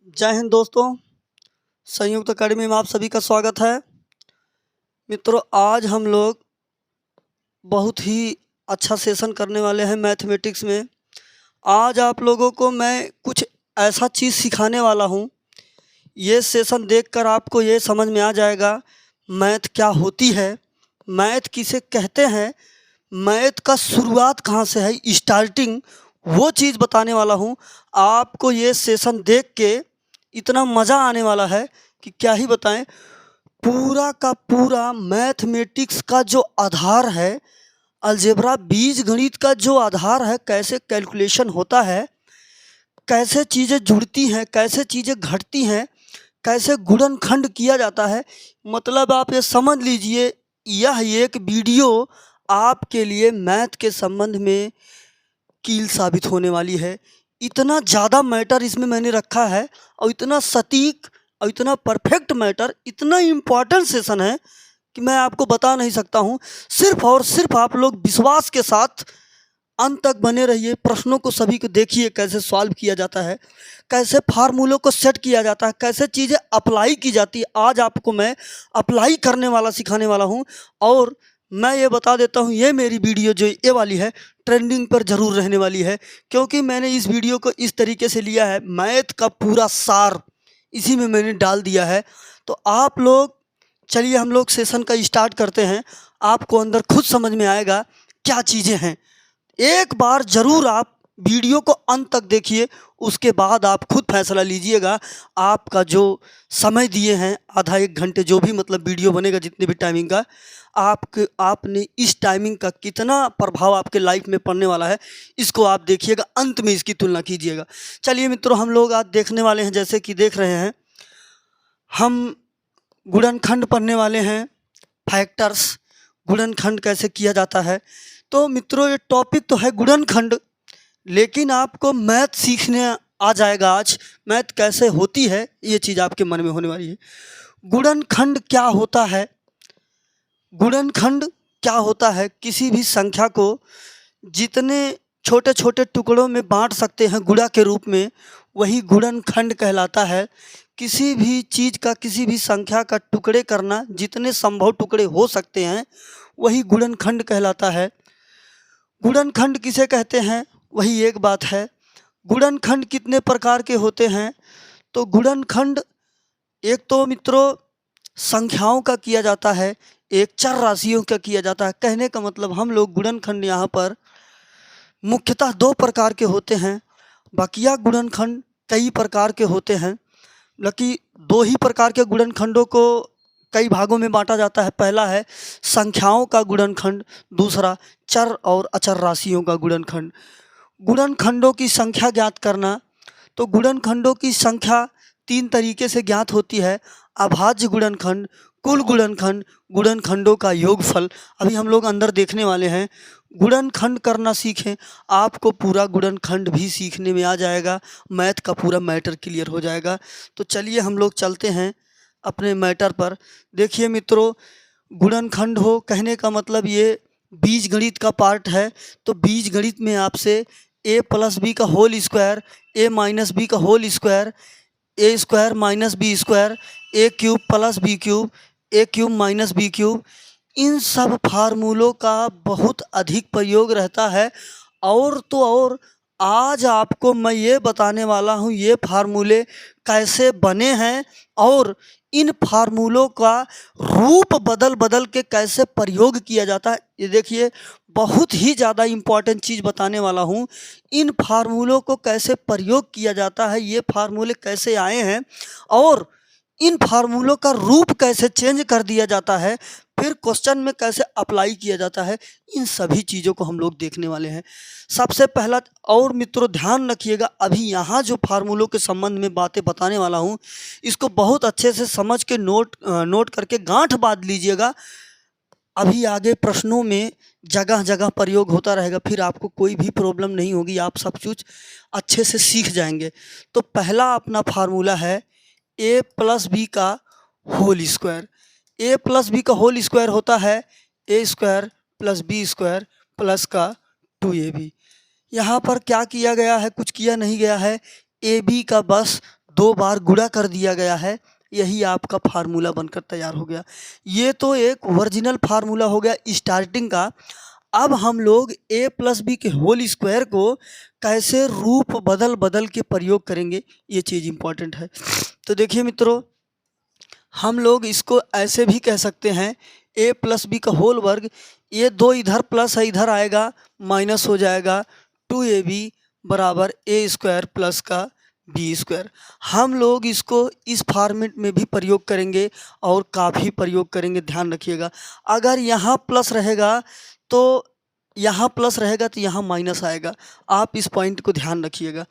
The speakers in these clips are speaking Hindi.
जय हिंद दोस्तों, संयुक्त अकेडमी में आप सभी का स्वागत है। मित्रों, आज हम लोग बहुत ही अच्छा सेशन करने वाले हैं मैथमेटिक्स में। आज आप लोगों को मैं कुछ ऐसा चीज़ सिखाने वाला हूँ, ये सेशन देखकर आपको ये समझ में आ जाएगा मैथ क्या होती है, मैथ किसे कहते हैं, मैथ का शुरुआत कहाँ से है, स्टार्टिंग, वो चीज़ बताने वाला हूँ। आपको ये सेशन देख के इतना मज़ा आने वाला है कि क्या ही बताएं। पूरा का पूरा मैथमेटिक्स का जो आधार है, अलजेब्रा बीजगणित का जो आधार है, कैसे कैलकुलेशन होता है, कैसे चीज़ें जुड़ती हैं, कैसे चीज़ें घटती हैं, कैसे गुणनखंड किया जाता है, मतलब आप ये समझ लीजिए यह एक वीडियो आपके लिए मैथ के संबंध में कील साबित होने वाली है। इतना ज़्यादा मैटर इसमें मैंने रखा है और इतना सटीक और इतना परफेक्ट मैटर, इतना इम्पॉर्टेंट सेशन है कि मैं आपको बता नहीं सकता हूँ। सिर्फ और सिर्फ आप लोग विश्वास के साथ अंत तक बने रहिए। प्रश्नों को सभी को देखिए कैसे सॉल्व किया जाता है, कैसे फार्मूलों को सेट किया जाता है, कैसे चीज़ें अप्लाई की जाती है। आज आपको मैं अप्लाई करने वाला सिखाने वाला हूँ। और मैं ये बता देता हूँ, ये मेरी वीडियो जो ये वाली है ट्रेंडिंग पर ज़रूर रहने वाली है, क्योंकि मैंने इस वीडियो को इस तरीके से लिया है, मैथ का पूरा सार इसी में मैंने डाल दिया है। तो आप लोग चलिए हम लोग सेशन का स्टार्ट करते हैं। आपको अंदर खुद समझ में आएगा क्या चीज़ें हैं। एक बार ज़रूर आप वीडियो को अंत तक देखिए, उसके बाद आप खुद फैसला लीजिएगा। आपका जो समय दिए हैं आधा एक घंटे, जो भी मतलब वीडियो बनेगा जितने भी टाइमिंग का, आपने इस टाइमिंग का कितना प्रभाव आपके लाइफ में पड़ने वाला है, इसको आप देखिएगा, अंत में इसकी तुलना कीजिएगा। चलिए मित्रों, हम लोग आज देखने वाले हैं, जैसे कि देख रहे हैं, हम गुणनखंड पढ़ने वाले हैं, फैक्टर्स, गुणनखंड कैसे किया जाता है। तो मित्रों, ये टॉपिक तो है गुणनखंड, लेकिन आपको मैथ सीखने आ जाएगा आज। मैथ कैसे होती है ये चीज़ आपके मन में होने वाली है। गुणनखंड क्या होता है? गुणनखंड क्या होता है? किसी भी संख्या को जितने छोटे छोटे टुकड़ों में बांट सकते हैं गुणा के रूप में, वही गुणनखंड कहलाता है। किसी भी चीज़ का, किसी भी संख्या का टुकड़े करना, जितने संभव टुकड़े हो सकते हैं, वही गुणनखंड कहलाता है। गुणनखंड किसे कहते हैं, वही एक बात है। गुणनखंड कितने प्रकार के होते हैं? तो गुणनखंड एक तो मित्रों संख्याओं का किया जाता है, एक चर राशियों का किया जाता है। कहने का मतलब हम लोग गुणनखंड यहाँ पर मुख्यतः दो प्रकार के होते हैं। बकिया गुणनखंड कई प्रकार के होते हैं, बल्कि दो ही प्रकार के गुणनखंडों को कई भागों में बांटा जाता है। पहला है संख्याओं का गुणनखंड, दूसरा चर और अचर राशियों का गुणनखंड। गुणनखंडों की संख्या ज्ञात करना, तो गुणनखंडों की संख्या तीन तरीके से ज्ञात होती है: अभाज्य गुणनखंड, कुल गुणनखंड, गुणनखंडों का योगफल। अभी हम लोग अंदर देखने वाले हैं। गुणनखंड करना सीखें, आपको पूरा गुणनखंड भी सीखने में आ जाएगा, मैथ का पूरा मैटर क्लियर हो जाएगा। तो चलिए हम लोग चलते हैं अपने मैटर पर। देखिए मित्रों, गुणनखंड हो, कहने का मतलब ये बीजगणित का पार्ट है। तो बीजगणित में आपसे a प्लस बी का whole square, a minus B का whole square, A square minus B square, A cube plus B cube, A cube minus B cube, इन सब फार्मूलों का बहुत अधिक प्रयोग रहता है। और तो और आज आपको मैं ये बताने वाला हूँ ये फार्मूले कैसे बने हैं और इन फार्मूलों का रूप बदल बदल के कैसे प्रयोग किया जाता है। ये देखिए, बहुत ही ज़्यादा इम्पॉर्टेंट चीज़ बताने वाला हूँ। इन फार्मूलों को कैसे प्रयोग किया जाता है, ये फार्मूले कैसे आए हैं और इन फार्मूलों का रूप कैसे चेंज कर दिया जाता है, फिर क्वेश्चन में कैसे अप्लाई किया जाता है, इन सभी चीज़ों को हम लोग देखने वाले हैं। सबसे पहला, और मित्रों ध्यान रखिएगा, अभी यहाँ जो फार्मूलों के संबंध में बातें बताने वाला हूँ, इसको बहुत अच्छे से समझ के नोट करके गांठ बांध लीजिएगा। अभी आगे प्रश्नों में जगह जगह प्रयोग होता रहेगा, फिर आपको कोई भी प्रॉब्लम नहीं होगी, आप सब कुछ अच्छे से सीख जाएंगे। तो पहला अपना फार्मूला है ए प्लस बी का whole square. A plus B का होल स्क्वायर होता है A square plus B square plus का 2ab। यहाँ पर क्या किया गया है, कुछ किया नहीं गया है। ए बी का बस 2 बार गुणा कर दिया गया है, यही आपका फार्मूला बनकर तैयार हो गया। ये तो एक ओरिजिनल फार्मूला हो गया स्टार्टिंग का। अब हम लोग a प्लस बी के होल स्क्वायर को कैसे रूप बदल बदल के प्रयोग करेंगे, ये चीज़ इम्पॉर्टेंट है। तो देखिए मित्रों, हम लोग इसको ऐसे भी कह सकते हैं a प्लस बी का होल वर्ग, ये 2 इधर प्लस है, इधर आएगा माइनस हो जाएगा 2ab बराबर a स्क्वायर प्लस का बी स्क्वायर। हम लोग इसको इस फॉर्मेट में भी प्रयोग करेंगे और काफ़ी प्रयोग करेंगे, ध्यान रखिएगा। अगर यहाँ प्लस रहेगा तो यहाँ प्लस रहेगा तो यहाँ माइनस आएगा, आप इस पॉइंट को ध्यान रखिएगा।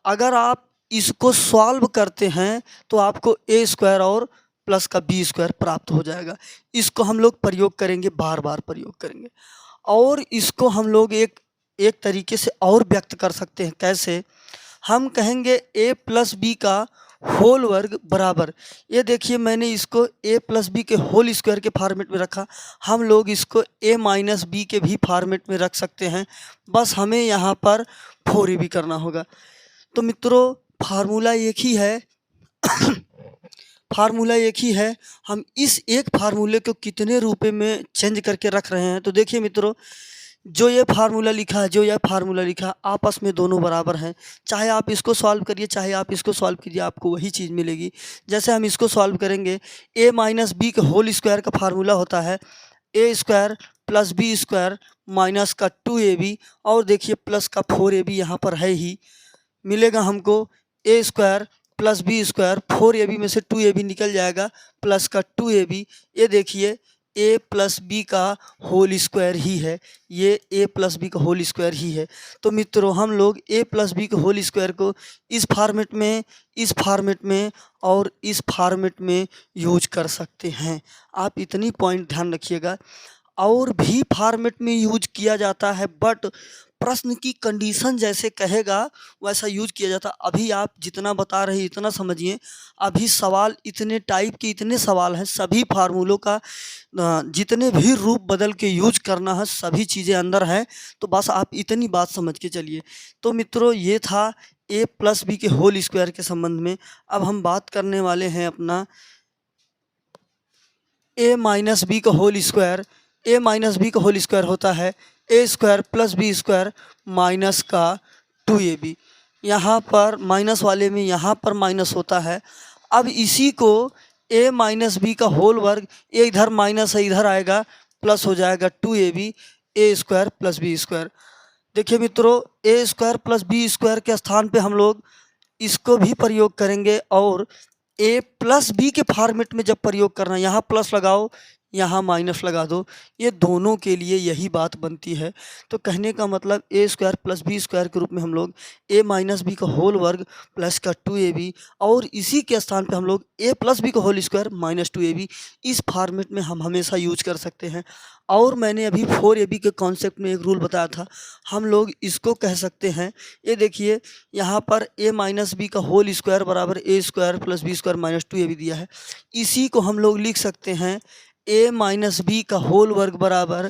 अगर आप इसको सॉल्व करते हैं तो आपको ए स्क्वायर और प्लस का बी स्क्वायर प्राप्त हो जाएगा। इसको हम लोग प्रयोग करेंगे, बार बार प्रयोग करेंगे। और इसको हम लोग एक तरीके से और व्यक्त कर सकते हैं। कैसे? हम कहेंगे a प्लस बी का होल वर्ग बराबर, ये देखिए मैंने इसको a प्लस बी के होल स्क्वायर के फॉर्मेट में रखा, हम लोग इसको a माइनस बी के भी फॉर्मेट में रख सकते हैं, बस हमें यहाँ पर 4ab करना होगा। तो मित्रों फार्मूला एक ही है फार्मूला एक ही है, हम इस एक फार्मूले को कितने रुपए में चेंज करके रख रहे हैं। तो देखिए मित्रों, जो ये फार्मूला लिखा है, जो यह फार्मूला लिखा है, आपस में दोनों बराबर हैं। चाहे आप इसको सॉल्व करिए, चाहे आप इसको सॉल्व कीजिए, आपको वही चीज़ मिलेगी। जैसे हम इसको सॉल्व करेंगे, a माइनस बी के होल स्क्वायर का फार्मूला होता है a square plus B square minus का 2ab, और देखिए प्लस का 4ab यहाँ पर है ही, मिलेगा हमको a square plus B square, 4ab में से 2ab निकल जाएगा, प्लस का 2ab, ये देखिए a प्लस बी का होल स्क्वायर ही है, ये a प्लस बी का होल स्क्वायर ही है। तो मित्रों हम लोग a प्लस बी के होल स्क्वायर को इस फॉर्मेट में, इस फॉर्मेट में और इस फॉर्मेट में यूज कर सकते हैं। आप इतनी पॉइंट ध्यान रखिएगा। और भी फॉर्मेट में यूज किया जाता है, बट प्रश्न की कंडीशन जैसे कहेगा वैसा यूज किया जाता है। अभी आप जितना बता रहे हैं इतना समझिए, अभी सवाल इतने टाइप के इतने सवाल हैं, सभी फार्मूलों का जितने भी रूप बदल के यूज करना है सभी चीज़ें अंदर हैं। तो बस आप इतनी बात समझ के चलिए। तो मित्रों ये था a प्लस बी के होल स्क्वायर के संबंध में। अब हम बात करने वाले हैं अपना a माइनस बी का whole square. a minus B का होल स्क्वायर होता है a square plus B square minus का 2ab। यहाँ पर माइनस वाले में यहाँ पर माइनस होता है। अब इसी को a माइनस बी का होल वर्ग, ये इधर माइनस है, इधर आएगा प्लस हो जाएगा 2ab a square plus B square. देखिए मित्रों, a square plus B square के स्थान पे हम लोग इसको भी प्रयोग करेंगे, और a प्लस बी के फॉर्मेट में जब प्रयोग करना, यहाँ प्लस लगाओ यहाँ माइनस लगा दो, ये दोनों के लिए यही बात बनती है। तो कहने का मतलब a square plus B square के रूप में हम लोग a माइनस बी का होल वर्ग प्लस का 2ab, और इसी के स्थान पे हम लोग a प्लस बी का होल स्क्वायर माइनस 2ab, इस फॉर्मेट में हम हमेशा यूज कर सकते हैं। और मैंने अभी 4ab के कॉन्सेप्ट में एक रूल बताया था, हम लोग इसको कह सकते हैं, ये देखिए यहाँ पर a माइनस बी का होल स्क्वायर बराबर a square plus B square minus 2ab दिया है, इसी को हम लोग लिख सकते हैं a माइनस बी का होल वर्ग बराबर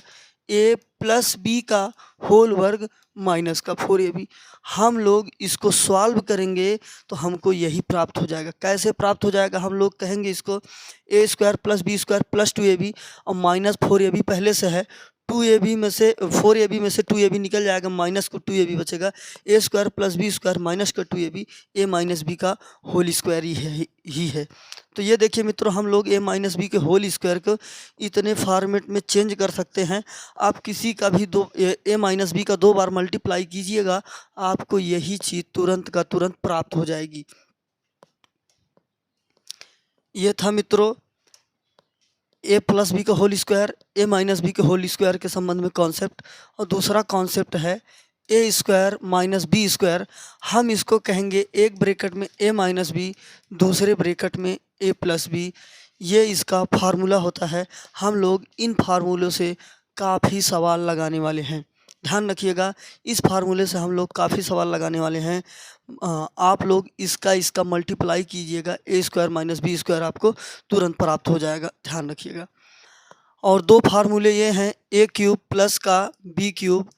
a प्लस बी का होल वर्ग माइनस का 4ab। हम लोग इसको सॉल्व करेंगे तो हमको यही प्राप्त हो जाएगा। कैसे प्राप्त हो जाएगा? हम लोग कहेंगे इसको a square plus B square plus 2ab और माइनस 4ab पहले से है, 2ab में से 4ab में से 2ab निकल जाएगा, माइनस को 2ab बचेगा, a square plus B square minus का 2ab a माइनस बी का होल स्क्वायर ही है। तो ये देखिए मित्रों, हम लोग a माइनस बी के होल स्क्वायर को इतने फॉर्मेट में चेंज कर सकते हैं। आप किसी का भी a माइनस बी का 2 बार मल्टीप्लाई कीजिएगा, आपको यही चीज़ तुरंत का तुरंत प्राप्त हो जाएगी। ये था मित्रों a प्लस बी का whole square, a minus B के होल स्क्वायर के संबंध में कॉन्सेप्ट। और दूसरा कॉन्सेप्ट है a square minus B square. हम इसको कहेंगे एक ब्रैकेट में a माइनस बी, दूसरे ब्रैकेट में a प्लस बी। ये इसका फार्मूला होता है। हम लोग इन फार्मूलों से काफ़ी सवाल लगाने वाले हैं, ध्यान रखिएगा। इस फार्मूले से हम लोग काफ़ी सवाल लगाने वाले हैं। आप लोग इसका मल्टीप्लाई कीजिएगा, a square minus B square आपको तुरंत प्राप्त हो जाएगा, ध्यान रखिएगा। और 2 फार्मूले ये हैं a क्यूब प्लस का b क्यूब।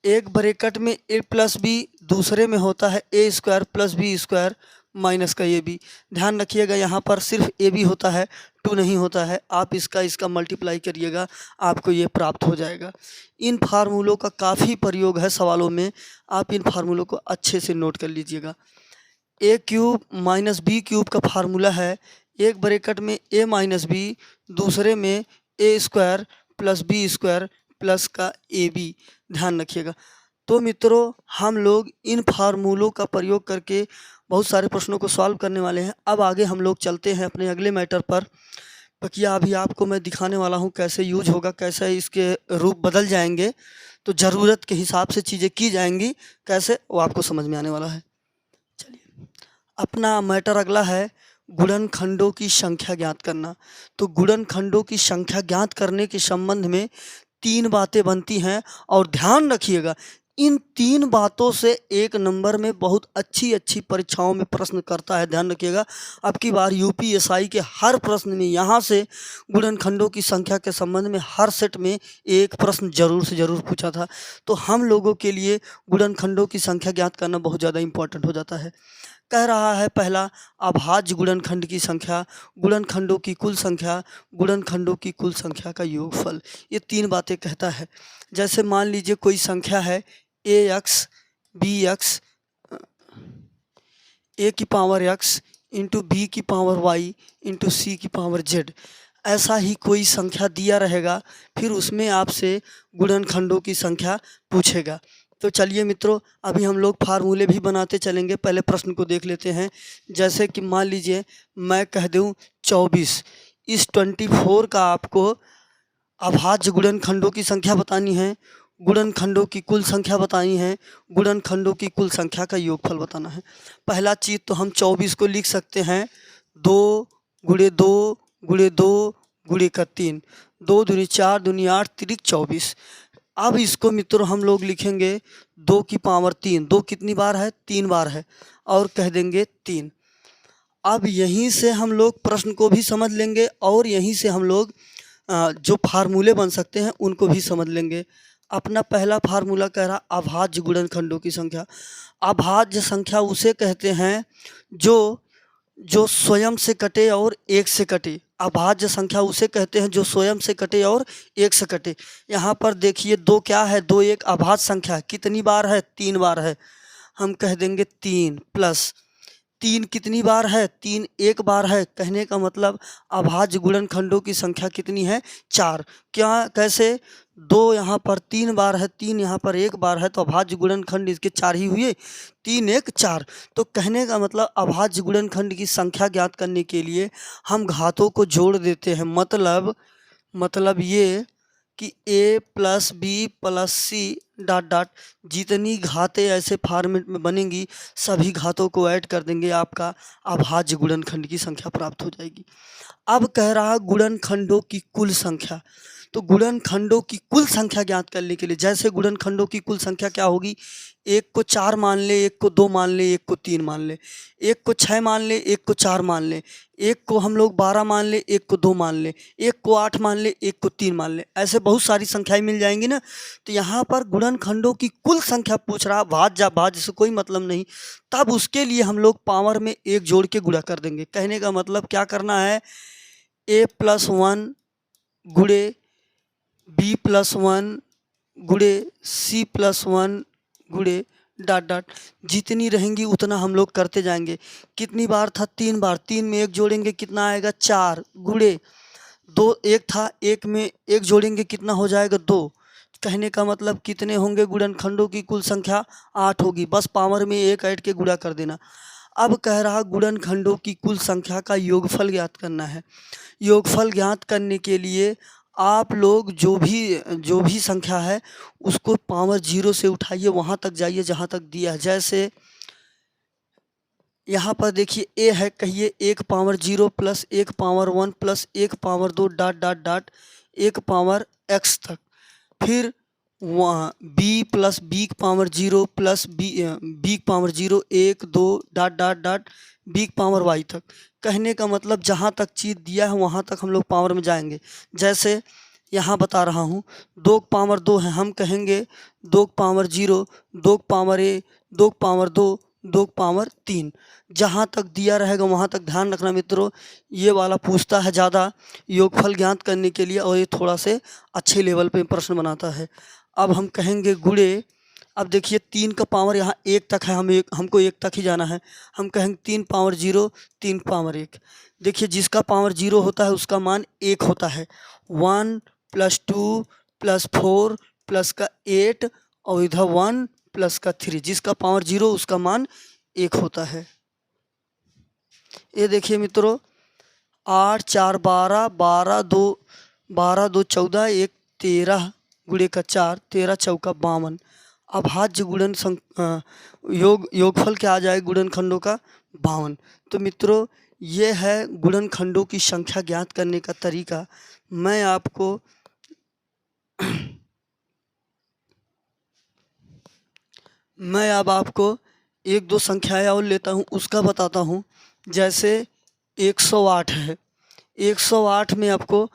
एक ब्रैकेट में a प्लस बी, दूसरे में होता है a square plus B square minus का ए बी। ध्यान रखिएगा यहाँ पर सिर्फ ए बी होता है, 2 नहीं होता है। आप इसका मल्टीप्लाई करिएगा, आपको ये प्राप्त हो जाएगा। इन फार्मूलों का काफ़ी प्रयोग है सवालों में, आप इन फार्मूलों को अच्छे से नोट कर लीजिएगा। A cube minus B cube का फार्मूला है, एक ब्रैकेट में ए माइनस बी, दूसरे में A square plus B square plus का ए बी। ध्यान रखिएगा। तो मित्रों, हम लोग इन फार्मूलों का प्रयोग करके बहुत सारे प्रश्नों को सॉल्व करने वाले हैं। अब आगे हम लोग चलते हैं अपने अगले मैटर पर। बकिया अभी आपको मैं दिखाने वाला हूँ कैसे यूज होगा, कैसे इसके रूप बदल जाएंगे, तो ज़रूरत के हिसाब से चीज़ें की जाएंगी, कैसे वो आपको समझ में आने वाला है। चलिए, अपना मैटर अगला है गुणनखंडों की संख्या ज्ञात करना। तो गुणनखंडों की संख्या ज्ञात करने के संबंध में 3 बातें बनती हैं, और ध्यान रखिएगा इन 3 बातों से एक नंबर में बहुत अच्छी परीक्षाओं में प्रश्न करता है। ध्यान रखिएगा, अब की बार यूपीएसआई के हर प्रश्न में यहाँ से गुणनखंडों की संख्या के संबंध में हर सेट में एक प्रश्न जरूर से ज़रूर पूछा था। तो हम लोगों के लिए गुणनखंडों की संख्या ज्ञात करना बहुत ज़्यादा इम्पोर्टेंट हो जाता है। कह रहा है पहला, अभाज्य गुणनखंड की संख्या, गुणनखंडों की कुल संख्या, गुणनखंडों की कुल संख्या का योगफल। ये 3 बातें कहता है। जैसे मान लीजिए कोई संख्या है ए एक्स बी एक्स ए की पावर एक्स इंटू बी की पावर वाई इंटू सी की पावर जेड, ऐसा ही कोई संख्या दिया रहेगा, फिर उसमें आपसे गुणनखंडों की संख्या पूछेगा। तो चलिए मित्रों, अभी हम लोग फार्मूले भी बनाते चलेंगे। पहले प्रश्न को देख लेते हैं। जैसे कि मान लीजिए मैं कह दूं 24, इस 24 का आपको अभाज्य गुणनखंडों की संख्या बतानी है, गुणनखंडों की कुल संख्या बतानी है, गुणनखंडों की कुल संख्या का योगफल बताना है। पहला चीज़ तो हम 24 को लिख सकते हैं 2 गुणे 2 गुणे 2 गुणे का 3, 2 दूनी 4 दूनी 8 तिरिक 24। अब इसको मित्रों हम लोग लिखेंगे 2 की पावर 3। 2 कितनी बार है? 3 बार है, और कह देंगे 3। अब यहीं से हम लोग प्रश्न को भी समझ लेंगे, और यहीं से हम लोग जो फार्मूले बन सकते हैं उनको भी समझ लेंगे। अपना पहला फार्मूला कह रहा अभाज्य गुणनखंडों की संख्या। अभाज्य संख्या उसे कहते हैं जो स्वयं से कटे और एक से कटे। अभाज्य संख्या उसे कहते हैं जो स्वयं से कटे और एक से कटे। यहाँ पर देखिए 2 क्या है? 2 एक अभाज्य संख्या है। कितनी बार है? 3 बार है। हम कह देंगे 3 प्लस 3 कितनी बार है? 3 एक बार है। कहने का मतलब अभाज्य गुणनखंडों की संख्या कितनी है? 4। क्या? कैसे? 2 यहाँ पर 3 बार है, 3 यहाँ पर एक बार है, तो अभाज्य गुणनखंड इसके 4 ही हुए। 3 एक 4। तो कहने का मतलब अभाज्य गुणनखंड की संख्या ज्ञात करने के लिए हम घातों को जोड़ देते हैं। मतलब ये कि a plus B plus C dot dot, जितनी घातें ऐसे फॉर्मेट में बनेंगी सभी घातों को ऐड कर देंगे, आपका अभाज्य गुणनखंड की संख्या प्राप्त हो जाएगी। अब कह रहा गुणनखंडों की कुल संख्या। तो गुणनखंडों की कुल संख्या ज्ञात करने के लिए, जैसे गुणनखंडों की कुल संख्या क्या होगी? एक को 4 मान ले, एक को 2 मान ले, एक को 3 मान ले, एक को 6 मान ले, एक को 4 मान ले, एक को हम लोग 12 मान ले, एक को 2 मान ले, एक को 8 मान ले, एक को 3 मान ले, ऐसे बहुत सारी संख्याएं मिल जाएंगी ना। तो यहाँ पर गुणनखंडों की कुल संख्या पूछ रहा, भाज्य से कोई मतलब नहीं। तब उसके लिए हम लोग पावर में 1 जोड़ के गुणा कर देंगे। कहने का मतलब क्या करना है? a प्लस 1 गुणे b प्लस 1 गुणे c प्लस 1 गुणे डॉट डॉट, जितनी रहेंगी उतना हम लोग करते जाएंगे। कितनी बार था? 3 बार। 3 में 1 जोड़ेंगे कितना आएगा? 4 गुणे 2 एक था, 1 में 1 जोड़ेंगे कितना हो जाएगा? 2। कहने का मतलब कितने होंगे गुणनखंडों की कुल संख्या? 8 होगी। बस पावर में 1 ऐड के गुणा कर देना। अब कह रहा गुणनखंडों की कुल संख्या का योगफल ज्ञात करना है। योगफल ज्ञात करने के लिए आप लोग जो भी संख्या है उसको पावर 0 से उठाइए, वहाँ तक जाइए जहाँ तक दिया है। जैसे यहाँ पर देखिए a है, कहिए 1 power 0 plus 1 power 1 plus 1 power 2 dot dot dot 1 power x तक। फिर वहाँ b plus b power 0 plus b power 0 1 2 dot dot dot b power y तक। कहने का मतलब जहाँ तक चीज़ दिया है वहाँ तक हम लोग पावर में जाएंगे। जैसे यहाँ बता रहा हूँ 2 पावर 2 है, हम कहेंगे 2 power 0, 2 power a, 2 power 2, 2 power 3। जहाँ तक दिया रहेगा वहाँ तक ध्यान रखना मित्रों। ये वाला पूछता है ज़्यादा योगफल ज्ञात करने के लिए और ये थोड़ा से अच्छे लेवल पे प्रश्न बनाता है। अब हम कहेंगे गुणे। अब देखिए 3 का पावर यहाँ 1 तक है, हमको 1 तक ही जाना है। हम कहेंगे 3 पावर 0, 3 पावर 1। देखिए जिसका पावर 0 होता है उसका मान 1 होता है। 1 + 2 + 4 प्लस का 8 और इधर 1 प्लस का 3, जिसका पावर 0 उसका मान 1 होता है। ये देखिए मित्रों 8 4 12, 12 2 14, 1 13 गुणे का 4, 13 चौका 52। अभाज्य गुणन योगफल क्या आ जाए गुणनखंडों का 52। तो मित्रों ये है गुणनखंडों की संख्या ज्ञात करने का तरीका। मैं अब आपको 1-2 संख्याएं और लेता हूँ, उसका बताता हूँ। जैसे 108 है। 108 में आपको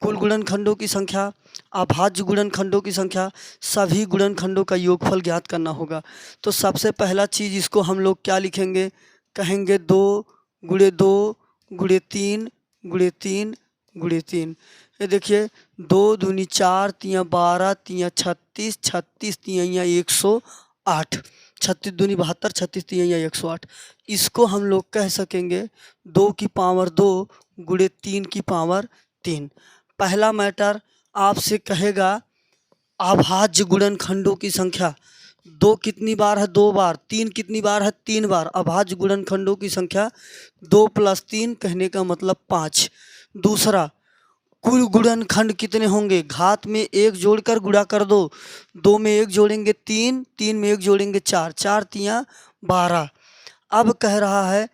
कुल गुणनखंडों की संख्या, अभाज्य गुणनखंडों की संख्या, सभी गुणनखंडों का योगफल ज्ञात करना होगा। तो सबसे पहला चीज़ इसको हम लोग क्या लिखेंगे, कहेंगे 2 × 2 × 3 × 3 × 3। ये देखिए 2 दूनी 4, 3 12, 3 36, 36 3 108, 36 दूनी 72, 36 3 108। इसको हम लोग कह सकेंगे 2 की पावर 2 × 3 की पावर 3। पहला मैटर आपसे कहेगा अभाज्य गुणनखंडों की संख्या। 2 कितनी बार है, 2 बार। 3 कितनी बार है, 3 बार। अभाज्य गुणनखंडों की संख्या 2 + 3 कहने का मतलब 5। दूसरा, कुल गुणनखंड कितने होंगे, घात में 1 जोड़कर गुणा कर दो। 2 में 1 जोड़ेंगे 3, 3 में 1 जोड़ेंगे 4, 4 3 12। अब कह रहा है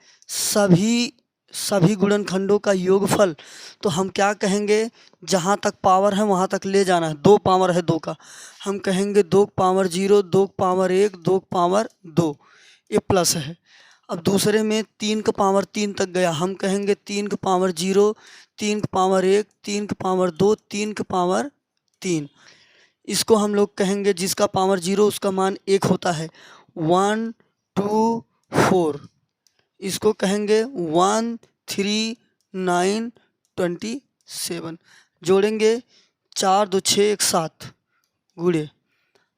सभी गुणनखंडों का योगफल। तो हम क्या कहेंगे, जहाँ तक पावर है वहाँ तक ले जाना है। 2 पावर है 2 का, हम कहेंगे 2 पावर 0, 2 पावर 1, 2 पावर 2, ये प्लस है। अब दूसरे में 3 का पावर 3 तक गया, हम कहेंगे 3 का पावर 0, 3 का पावर 1, 3 का पावर 2, 3 का पावर 3। इसको हम लोग कहेंगे जिसका पावर 0 उसका मान 1 होता है। 1 2 4, इसको कहेंगे 1 3 9 27। जोड़ेंगे 4 2 6 1 7 गुणे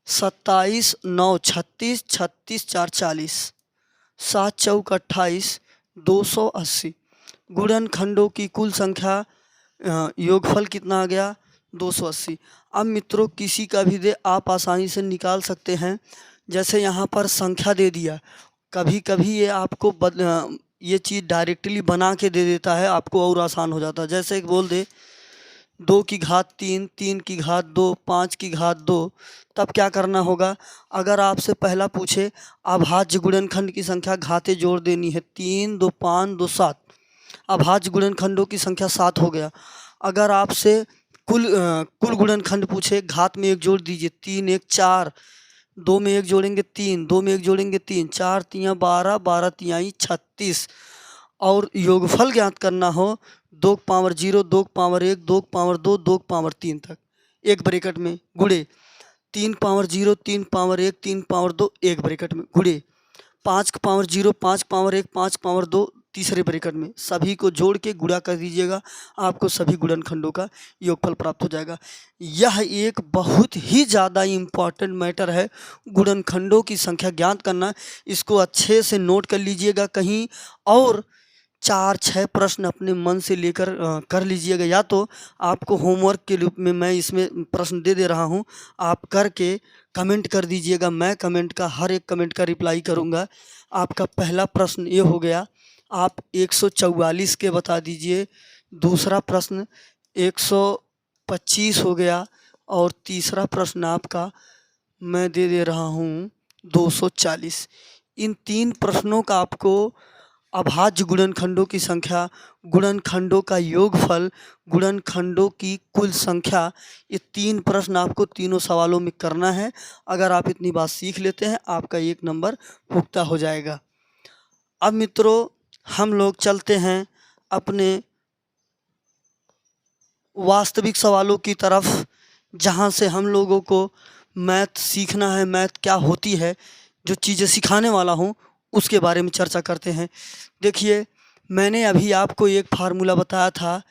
27 9 36, 36 4 40, 7 चौक 28, 280। गुणनखंडों की कुल संख्या योगफल कितना आ गया, 280। अब मित्रों किसी का भी दे आप आसानी से निकाल सकते हैं। जैसे यहाँ पर संख्या दे दिया, कभी कभी ये आपको ये चीज़ डायरेक्टली बना के दे देता है, आपको और आसान हो जाता है। जैसे बोल दे 2 की घात 3, 3 की घात 2, 5 की घात 2, तब क्या करना होगा। अगर आपसे पहला पूछे अभाज्य गुणनखंड की संख्या, घातें जोड़ देनी है। 3 2 5 2 7, अभाज्य गुणनखंडों की संख्या 7 हो गया। अगर आपसे कुल गुणनखंड पूछे, घात में 1 जोड़ दीजिए। 3 1 4, 2 में 1 जोड़ेंगे 3, 2 में 1 जोड़ेंगे 3, 4 3 12, 12 3 36। और योगफल ज्ञात करना हो 2 पावर 0, 2 पावर 1, 2 पावर 2, 2 पावर 3 तक, एक ब्रैकेट में गुणे 3 पावर 0, 3 पावर 1, 3 पावर 2, एक ब्रैकेट में गुणे 5 का पावर 0, 5 पावर 1, 5 पावर 2, तीसरे ब्रैकेट में। सभी को जोड़ के गुणा कर दीजिएगा, आपको सभी गुणनखंडों का योगफल प्राप्त हो जाएगा। यह एक बहुत ही ज़्यादा इम्पॉर्टेंट मैटर है, गुणनखंडों की संख्या ज्ञात करना। इसको अच्छे से नोट कर लीजिएगा कहीं, और 4-6 प्रश्न अपने मन से लेकर कर लीजिएगा। या तो आपको होमवर्क के रूप में मैं इसमें प्रश्न दे दे रहा हूँ, आप करके कमेंट कर दीजिएगा। मैं कमेंट का हर एक कमेंट का रिप्लाई करूँगा। आपका पहला प्रश्न ये हो गया, आप 144 के बता दीजिए। दूसरा प्रश्न 125 हो गया, और तीसरा प्रश्न आपका मैं दे रहा हूँ 240। इन 3 प्रश्नों का आपको अभाज्य गुणनखंडों की संख्या, गुणनखंडों का योगफल, गुणनखंडों की कुल संख्या, ये 3 प्रश्न आपको तीनों सवालों में करना है। अगर आप इतनी बात सीख लेते हैं, आपका 1 नंबर पुख्ता हो जाएगा। अब मित्रों हम लोग चलते हैं अपने वास्तविक सवालों की तरफ, जहाँ से हम लोगों को मैथ सीखना है, मैथ क्या होती है जो चीज़ें सिखाने वाला हूँ उसके बारे में चर्चा करते हैं। देखिए, मैंने अभी आपको एक फार्मूला बताया था,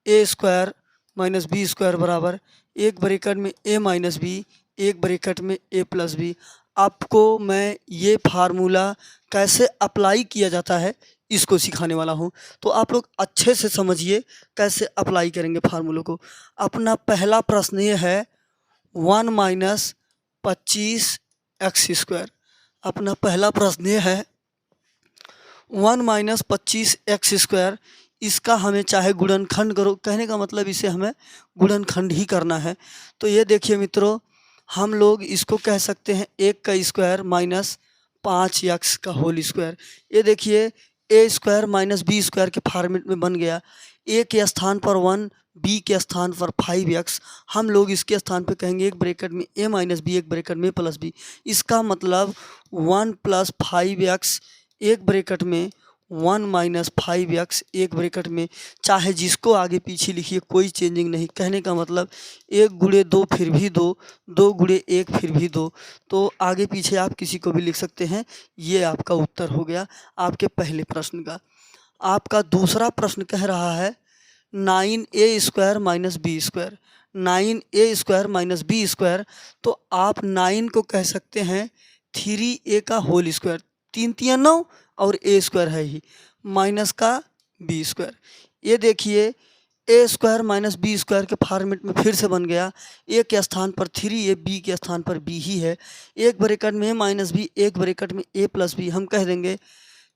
ए स्क्वायर माइनस बी स्क्वायर बराबर एक ब्रैकेट में ए माइनस बी, एक ब्रैकेट में ए प्लस बी। आपको मैं ये फार्मूला कैसे अप्लाई किया जाता है इसको सिखाने वाला हूँ, तो आप लोग अच्छे से समझिए कैसे अप्लाई करेंगे फार्मूलों को। अपना पहला प्रश्न ये है 1 माइनस 25 एक्स स्क्वायर। अपना पहला प्रश्न ये है 1 माइनस 25 एक्स स्क्वायर। इसका हमें चाहे गुणनखंड करो, कहने का मतलब इसे हमें गुणनखंड ही करना है। तो ये देखिए मित्रों, हम लोग इसको कह सकते हैं 1 का स्क्वायर माइनस 5 एक्स का होल स्क्वायर। ये देखिए ए स्क्वायर माइनस बी स्क्वायर के फॉर्मेट में बन गया। ए के स्थान पर 1, बी के स्थान पर 5x, हम लोग इसके स्थान पे कहेंगे एक ब्रैकेट में a माइनस बी, एक ब्रैकेट में प्लस बी। इसका मतलब 1 प्लस 5x एक ब्रैकेट में 1 माइनस 5x एक ब्रैकेट में, चाहे जिसको आगे पीछे लिखिए कोई चेंजिंग नहीं। कहने का मतलब 1 गुणे 2 फिर भी 2, 2 गुणे 1 फिर भी 2, तो आगे पीछे आप किसी को भी लिख सकते हैं। ये आपका उत्तर हो गया आपके पहले प्रश्न का। आपका दूसरा प्रश्न कह रहा है 9a square minus B square. 9a square minus B square, तो आप 9 को कह सकते हैं 3a का होल स्क्वायर। 3 तिया 9 और a स्क्वायर है ही, माइनस का बी स्क्वायर। ये देखिए ए स्क्वायर माइनस बी स्क्वायर के फॉर्मेट में फिर से बन गया। ए के स्थान पर 3a, बी के स्थान पर बी ही है। एक ब्रैकेट में माइनस बी, एक ब्रैकेट में a प्लस बी। हम कह देंगे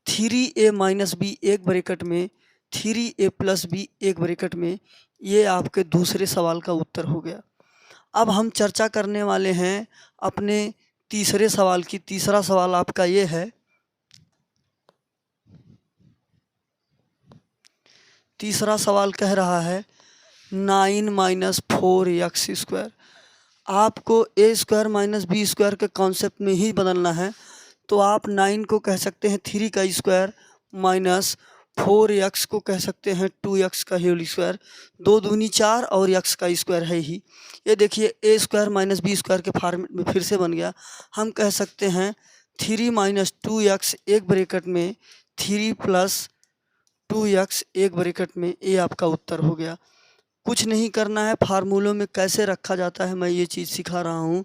3a माइनस बी एक ब्रैकेट में, 3a प्लस बी एक ब्रैकेट में। ये आपके दूसरे सवाल का उत्तर हो गया। अब हम चर्चा करने वाले हैं अपने तीसरे सवाल की। तीसरा सवाल आपका ये है, तीसरा सवाल कह रहा है 9 माइनस 4x स्क्वायर। आपको ए स्क्वायर माइनस बी स्क्वायर के कॉन्सेप्ट में ही बदलना है। तो आप 9 को कह सकते हैं 3 का स्क्वायर माइनस 4x को कह सकते हैं 2x का होल स्क्वायर। 2 दूनी 4 और x का स्क्वायर है ही। ये देखिए ए स्क्वायर माइनस बी स्क्वायर के फॉर्मेट में फिर से बन गया। हम कह सकते हैं 3 माइनस 2x एक ब्रैकेट में, 3 प्लस 2x एक ब्रैकेट में। ये आपका उत्तर हो गया। कुछ नहीं करना है, फार्मूलों में कैसे रखा जाता है मैं ये चीज़ सिखा रहा हूँ।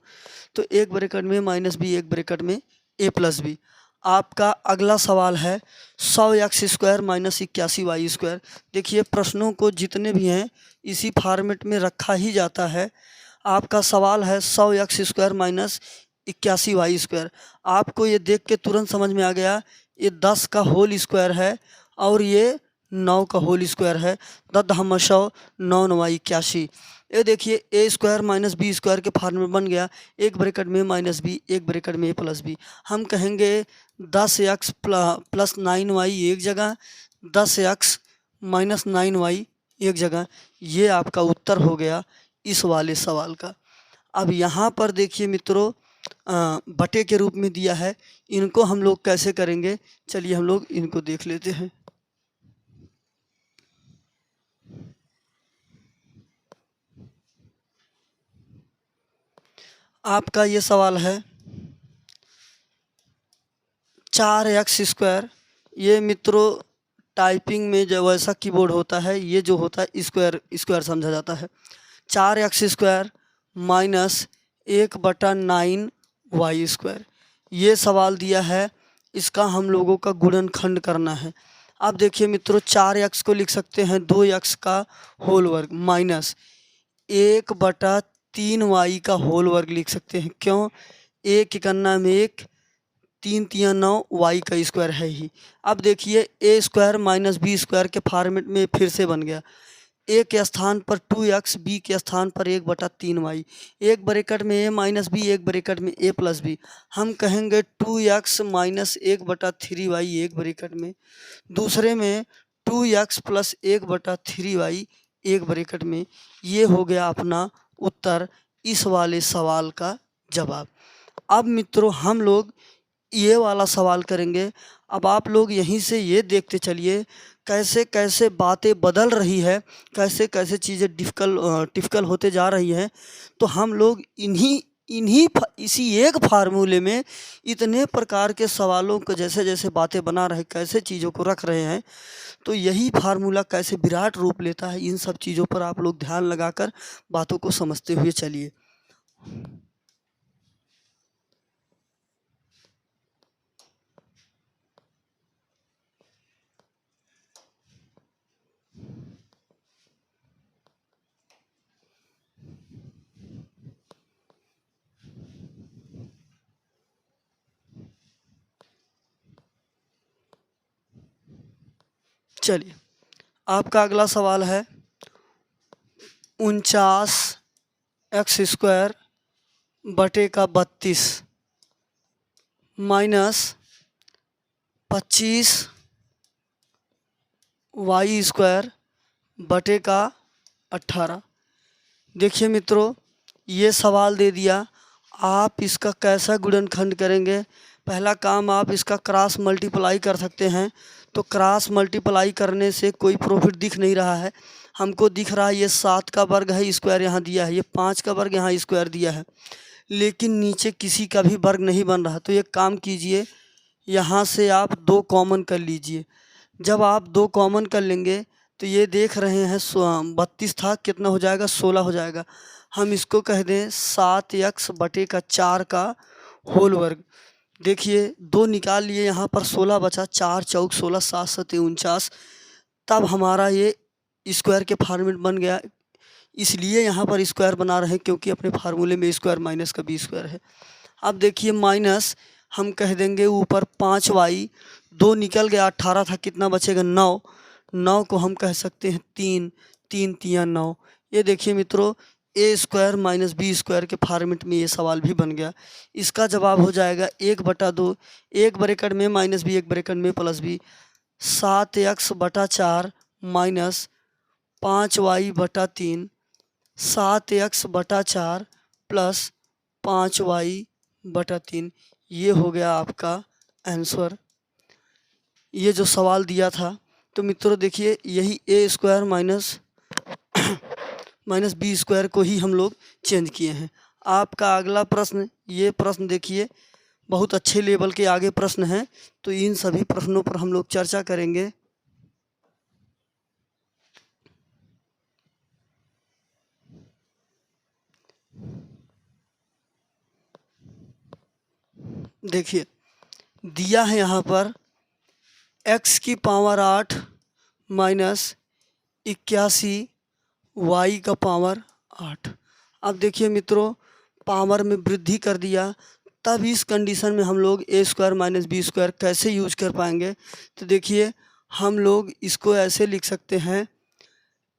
तो एक ब्रैकेट में माइनस बी, एक ब्रैकेट में a प्लस बी। आपका अगला सवाल है 100x square minus 81y square. देखिए प्रश्नों को जितने भी हैं इसी फॉर्मेट में रखा ही जाता है। आपका सवाल है 100x square minus 81y square. आपको ये देख के तुरंत समझ में आ गया ये 10 का होल स्क्वायर है और ये 9 का होल स्क्वायर है। 10 हम 100, 9 9 81। ये देखिए ए स्क्वायर माइनस बी स्क्वायर के फॉर्मेट बन गया। एक ब्रैकेट में माइनस बी, एक ब्रैकेट में ए प्लस बी। हम कहेंगे 10x प्लस 9y एक जगह, 10x माइनस 9y एक जगह। ये आपका उत्तर हो गया इस वाले सवाल का। अब यहाँ पर देखिए मित्रों, बटे के रूप में दिया है। इनको हम लोग कैसे करेंगे, चलिए हम लोग इनको देख लेते हैं। आपका ये सवाल है 4x स्क्वायर। ये मित्रों टाइपिंग में जो वैसा कीबोर्ड होता है, ये जो होता है स्क्वायर स्क्वायर समझा जाता है। 4x square minus 1/9y square. ये सवाल दिया है, इसका हम लोगों का गुणनखंड करना है। अब देखिए मित्रों 4x को लिख सकते हैं 2x का होल वर्ग माइनस 1/3y का होल वर्ग लिख सकते हैं। क्यों? एक की गणना में 1, 3 तिया 9, y का स्क्वायर है ही। अब देखिए ए स्क्वायर माइनस बी स्क्वायर के फॉर्मेट में फिर से बन गया। ए के स्थान पर 2x, बी के स्थान पर 1/3y। एक ब्रैकेट में a माइनस बी, एक ब्रैकेट में a प्लस बी। हम कहेंगे 2x माइनस 1/3y एक ब्रैकेट में, दूसरे में 2x प्लस 1/3y एक ब्रैकेट में। ये हो गया अपना उत्तर इस वाले सवाल का जवाब। अब मित्रों हम लोग ये वाला सवाल करेंगे। अब आप लोग यहीं से ये देखते चलिए कैसे कैसे बातें बदल रही है, कैसे कैसे चीज़ें डिफ़िकल्ट होते जा रही हैं। तो हम लोग इन्हीं इसी एक फार्मूले में इतने प्रकार के सवालों को जैसे जैसे बातें बना रहे, कैसे चीज़ों को रख रहे हैं, तो यही फार्मूला कैसे विराट रूप लेता है, इन सब चीज़ों पर आप लोग ध्यान लगाकर बातों को समझते हुए चलिए। चलिए, आपका अगला सवाल है 49x² बटे का 32 माइनस 25y² बटे का 18। देखिए मित्रों, ये सवाल दे दिया, आप इसका कैसा गुणनखंड करेंगे। पहला काम, आप इसका क्रॉस मल्टीप्लाई कर सकते हैं। तो क्रॉस मल्टीप्लाई करने से कोई प्रॉफिट दिख नहीं रहा है, हमको दिख रहा है ये 7 का वर्ग है, स्क्वायर यहाँ दिया है, ये 5 का वर्ग यहाँ स्क्वायर दिया है, लेकिन नीचे किसी का भी वर्ग नहीं बन रहा। तो एक काम कीजिए, यहाँ से आप 2 कॉमन कर लीजिए। जब आप 2 कॉमन कर लेंगे तो ये देख रहे हैं 32 था, कितना हो जाएगा, 16 हो जाएगा। हम इसको कह दें 7x बटे का 4 का होल वर्ग। देखिए 2 निकाल लिए, यहाँ पर 16 बचा, 4 चौक 16, 7 सते 49। तब हमारा ये स्क्वायर के फॉर्मेट बन गया। इसलिए यहाँ पर स्क्वायर बना रहे हैं क्योंकि अपने फार्मूले में स्क्वायर माइनस का b स्क्वायर है। अब देखिए माइनस हम कह देंगे ऊपर 5y, 2 निकल गया, 18 था, कितना बचेगा 9। 9 को हम कह सकते हैं 3, 3 तिया 9। ये देखिए मित्रों, a square minus b square के फॉर्मेट में ये सवाल भी बन गया। इसका जवाब हो जाएगा 1/2, 1 ब्रैकेट में माइनस b, 1 ब्रैकेट में प्लस b, 7x बटा 4 माइनस 5y बटा 3, 7x बटा 4 प्लस 5y बटा 3। ये हो गया आपका आंसर, ये जो सवाल दिया था। तो मित्रों देखिए, यही a square minus b square को ही हम लोग चेंज किए हैं। आपका अगला प्रश्न, ये प्रश्न देखिए बहुत अच्छे लेवल के आगे प्रश्न हैं, तो इन सभी प्रश्नों पर हम लोग चर्चा करेंगे। देखिए दिया है यहाँ पर x की पावर 8 माइनस 81 y का पावर 8। अब देखिए मित्रों, पावर में वृद्धि कर दिया, तब इस कंडीशन में हम लोग a square minus b square कैसे यूज कर पाएंगे। तो देखिए हम लोग इसको ऐसे लिख सकते हैं,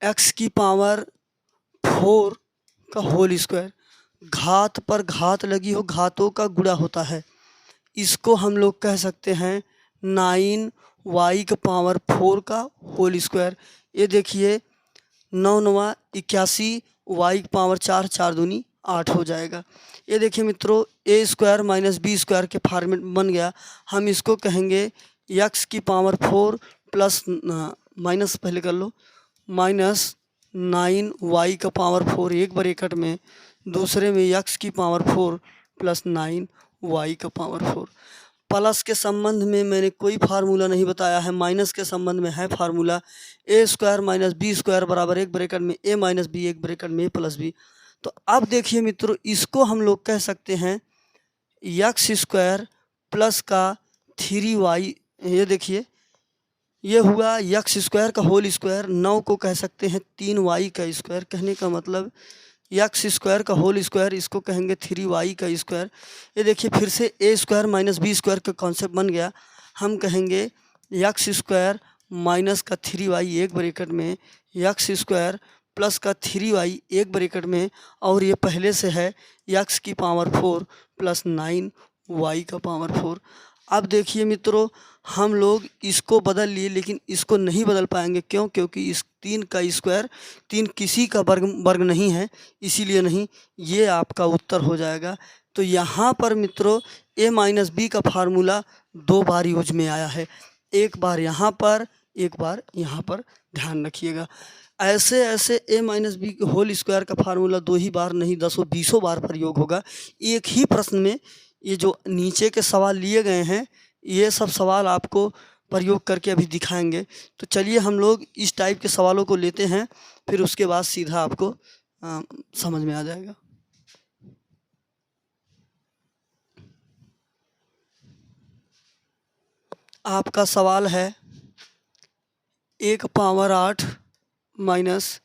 x की पावर 4 का होल स्क्वायर, घात पर घात लगी हो, घातों का गुणा होता है, इसको हम लोग कह सकते हैं 9y का पावर 4 का होल स्क्वायर। ये देखिए 9 9 81, y की पावर 4, 4 दूनी 8 हो जाएगा। ये देखिए मित्रों, a square minus b square के फॉर्मेट बन गया। हम इसको कहेंगे x की पावर 4 प्लस माइनस पहले कर लो, माइनस 9y का पावर 4 एक ब्रैकेट में, दूसरे में x की पावर 4 प्लस 9y का पावर 4। प्लस के संबंध में मैंने कोई फार्मूला नहीं बताया है, माइनस के संबंध में है formula, a square minus b square बराबर एक ब्रैकेट में a माइनस b, एक ब्रैकेट में a प्लस b। तो अब देखिए मित्रों, इसको हम लोग कह सकते हैं x स्क्वायर प्लस का 3y। ये देखिए ये हुआ x स्क्वायर का होल स्क्वायर, 9 को कह सकते हैं 3y का स्क्वायर। कहने का मतलब x स्क्वायर का होल स्क्वायर, इसको कहेंगे 3y का स्क्वायर। ये देखिए फिर से a square minus b square का कॉन्सेप्ट बन गया। हम कहेंगे x स्क्वायर माइनस का 3y एक ब्रैकेट में, x स्क्वायर प्लस का 3y एक ब्रैकेट में, और ये पहले से है x की पावर 4 प्लस 9y का पावर 4। अब देखिए मित्रों, हम लोग इसको बदल लिए, लेकिन इसको नहीं बदल पाएंगे। क्यों? क्योंकि इस 3 का स्क्वायर, 3 किसी का वर्ग नहीं है, इसीलिए नहीं। ये आपका उत्तर हो जाएगा। तो यहाँ पर मित्रों a माइनस बी का फार्मूला 2 बार यूज में आया है, एक बार यहाँ पर, एक बार यहाँ पर, ध्यान रखिएगा। ऐसे ऐसे a minus B whole square का फार्मूला 2 ही बार नहीं 10-20 बार प्रयोग होगा। एक ही प्रश्न में ये जो नीचे के सवाल लिए गए हैं, ये सब सवाल आपको प्रयोग करके अभी दिखाएंगे। तो चलिए हम लोग इस टाइप के सवालों को लेते हैं, फिर उसके बाद सीधा आपको समझ में आ जाएगा। आपका सवाल है 1 पावर 8 माइनस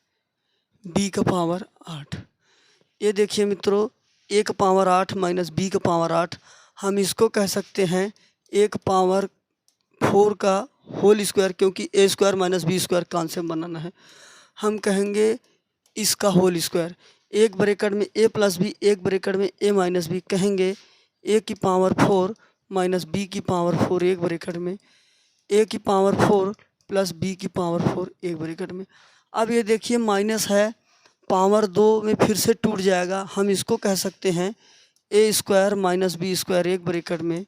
बी का पावर 8। ये देखिए मित्रों, 1 पावर 8 माइनस बी का पावर 8, हम इसको कह सकते हैं 1 पावर 4 का होल स्क्वायर, क्योंकि A square minus B square concept बनाना है। हम कहेंगे इसका होल स्क्वायर, एक ब्रैकेट में ए प्लस बी, एक ब्रैकेट में ए माइनस बी, कहेंगे ए की पावर 4 माइनस बी की पावर 4, एक ब्रैकेट में ए की पावर 4 प्लस बी की पावर 4, एक ब्रैकेट में। अब ये देखिए माइनस है, पावर 2 में फिर से टूट जाएगा, हम इसको कह सकते हैं ए स्क्वायर माइनस बी स्क्वायर, एक ब्रैकेट में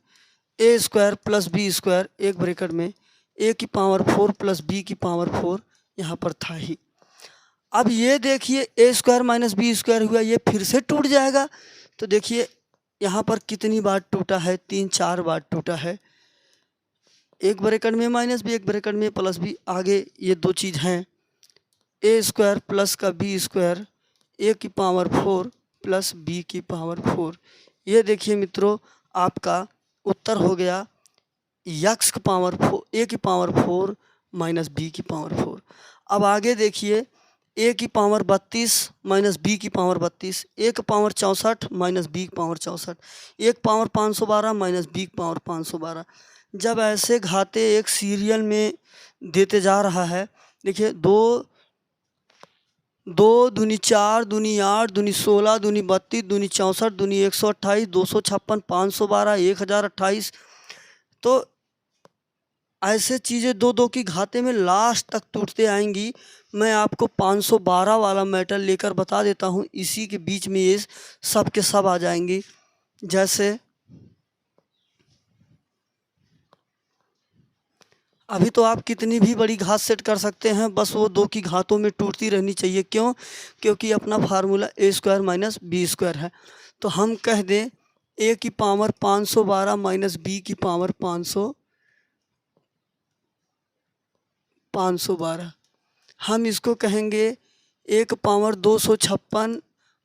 A square plus B square, एक ब्रैकेट में ए की पावर 4 प्लस बी की पावर 4, यहाँ पर था ही। अब ये देखिए ए स्क्वायर माइनस बी स्क्वायर हुआ, ये फिर से टूट जाएगा। तो देखिए यहाँ पर कितनी बार टूटा है, 3-4 बार टूटा है। एक ब्रैकेट में माइनस बी, एक ब्रैकेट में प्लस बी, आगे ये दो चीज़ हैं, ए स्क्वायर प्लस का बी स्क्वायर, ए की पावर 4 प्लस बी की पावर 4। ये देखिए मित्रों, आपका उत्तर हो गया यक्स की पावर 4, ए की पावर 4 माइनस बी की पावर 4। अब आगे देखिए, ए की पावर 32 माइनस बी की पावर 32, ए की पावर 64 माइनस बी की पावर 64, एक पावर 512 माइनस बी की पावर 512। जब ऐसे घाते एक सीरियल में देते जा रहा है, देखिए 2 दूनी 4 दूनी 8 दूनी 16 दूनी 32 दूनी 64 दूनी 128 256 512 1028। तो ऐसे चीज़ें 2-2 की घाते में लास्ट तक टूटते आएंगी। मैं आपको 512 वाला मैटर लेकर बता देता हूँ, इसी के बीच में ये सब के सब आ जाएंगी। जैसे अभी तो आप कितनी भी बड़ी घात सेट कर सकते हैं, बस वो 2 की घातों में टूटती रहनी चाहिए। क्यों? क्योंकि अपना फार्मूला ए स्क्वायर माइनस बी स्क्वायर है। तो हम कह दें ए की पावर 512 माइनस बी की पावर 512। हम इसको कहेंगे ए की पावर 256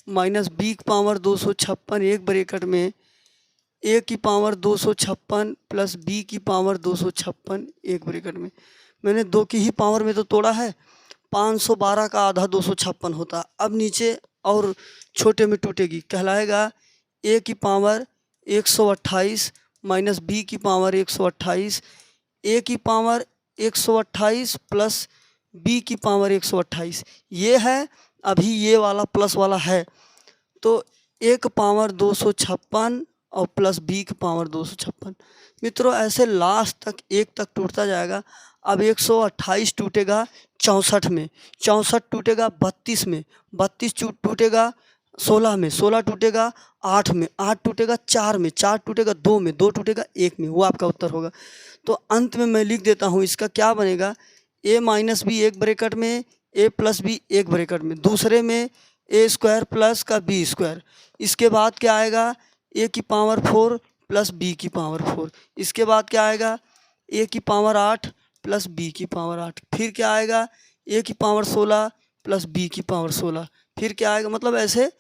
माइनस बी की पावर 256, एक ब्रैकेट में ए की पावर 256 प्लस बी की पावर 256, एक ब्रैकेट में। मैंने 2 की ही पावर में तो तोड़ा है, 512 का आधा 256 होता। अब नीचे और छोटे में टूटेगी, कहलाएगा ए की पावर 128 माइनस बी की पावर 128, ए की पावर 128 प्लस बी की पावर 128। ये है, अभी ये वाला प्लस वाला है, तो एक पावर 256 और प्लस बी की पावर 256। मित्रों ऐसे लास्ट तक एक तक टूटता जाएगा। अब 128 टूटेगा 64 में, 64 टूटेगा 32 में, 32 टूटेगा 16 में, 16 टूटेगा 8 में, 8 टूटेगा 4 में, 4 टूटेगा 2 में, 2 टूटेगा 1 में। वो आपका उत्तर होगा। तो अंत में मैं लिख देता हूँ, इसका क्या बनेगा, ए माइनस बी एक ब्रैकेट में, ए प्लस बी एक ब्रैकेट में, दूसरे में ए स्क्वायर प्लस का बी स्क्वायर। इसके बाद क्या आएगा, ए की पावर 4 प्लस बी की पावर 4। इसके बाद क्या आएगा, ए की पावर 8 प्लस बी की पावर 8। फिर क्या आएगा, ए की पावर 16 प्लस बी की पावर 16। फिर क्या आएगा, मतलब ऐसे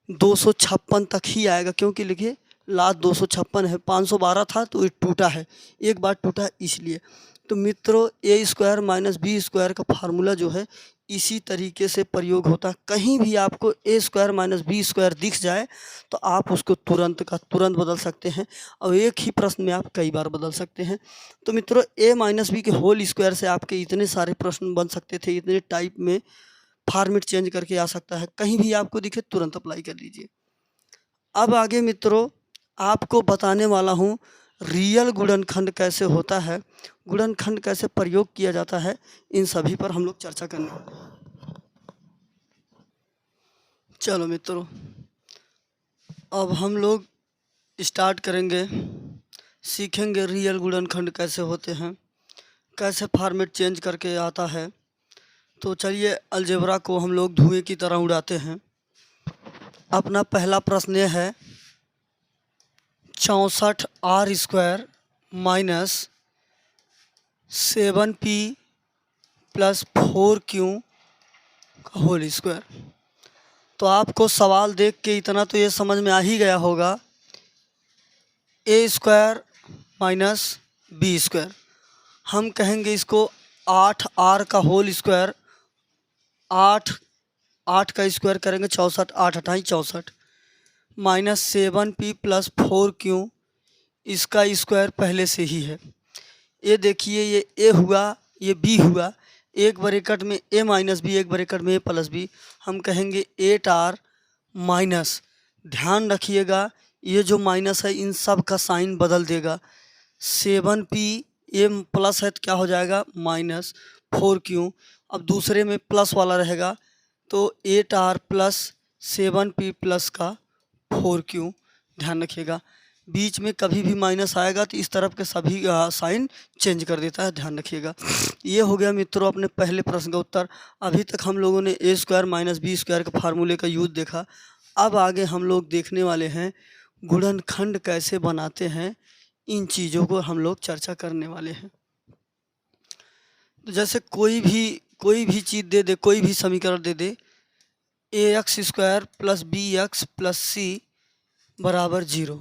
256 तक ही आएगा, क्योंकि लिखिए लास्ट 256 है, 512 था तो ये टूटा है, एक बार टूटा इसलिए। तो मित्रों ए स्क्वायर माइनस बी स्क्वायर का फार्मूला जो है इसी तरीके से प्रयोग होता है। कहीं भी आपको ए स्क्वायर माइनस बी स्क्वायर दिख जाए तो आप उसको तुरंत का तुरंत बदल सकते हैं, और एक ही प्रश्न में आप कई बार बदल सकते हैं। तो मित्रों ए माइनस बी के होल स्क्वायर से आपके इतने सारे प्रश्न बन सकते थे, इतने टाइप में फॉर्मेट चेंज करके आ सकता है। कहीं भी आपको दिखे तुरंत अप्लाई कर लीजिए। अब आगे मित्रों आपको बताने वाला हूँ रियल गुणनखंड कैसे होता है, गुणनखंड कैसे प्रयोग किया जाता है, इन सभी पर हम लोग चर्चा करने वाले हैं। चलो मित्रों, अब हम लोग स्टार्ट करेंगे, सीखेंगे रियल गुणनखंड कैसे होते हैं, कैसे फॉर्मेट चेंज करके आता है। तो चलिए अलजेब्रा को हम लोग धुएं की तरह उड़ाते हैं। अपना पहला प्रश्न यह है 64r² minus 7p plus 4q का होल स्क्वायर। तो आपको सवाल देख के इतना तो ये समझ में आ ही गया होगा, a² माइनस b²। हम कहेंगे इसको 8r का होल स्क्वायर, 8 का स्क्वायर करेंगे 64, 8 अठाई 64, माइनस 7p प्लस 4q, इसका स्क्वायर पहले से ही है। ये देखिए, ये a हुआ, ये b हुआ, एक ब्रैकेट में a माइनस बी, एक ब्रैकेट में a प्लस बी। हम कहेंगे 8r माइनस, ध्यान रखिएगा ये जो माइनस है इन सब का साइन बदल देगा। 7p ये प्लस है तो क्या हो जाएगा माइनस 4q। अब दूसरे में प्लस वाला रहेगा तो 8r प्लस 7p प्लस का 4q। ध्यान रखिएगा बीच में कभी भी माइनस आएगा तो इस तरफ के सभी साइन चेंज कर देता है, ध्यान रखिएगा। ये हो गया मित्रों अपने पहले प्रश्न का उत्तर। अभी तक हम लोगों ने a² माइनस b² के फार्मूले का यूज देखा। अब आगे हम लोग देखने वाले हैं गुणनखंड कैसे बनाते हैं, इन चीज़ों को हम लोग चर्चा करने वाले हैं। तो जैसे कोई भी चीज़ दे दे, कोई भी समीकरण दे दे, ax² plus bx plus c बराबर 0,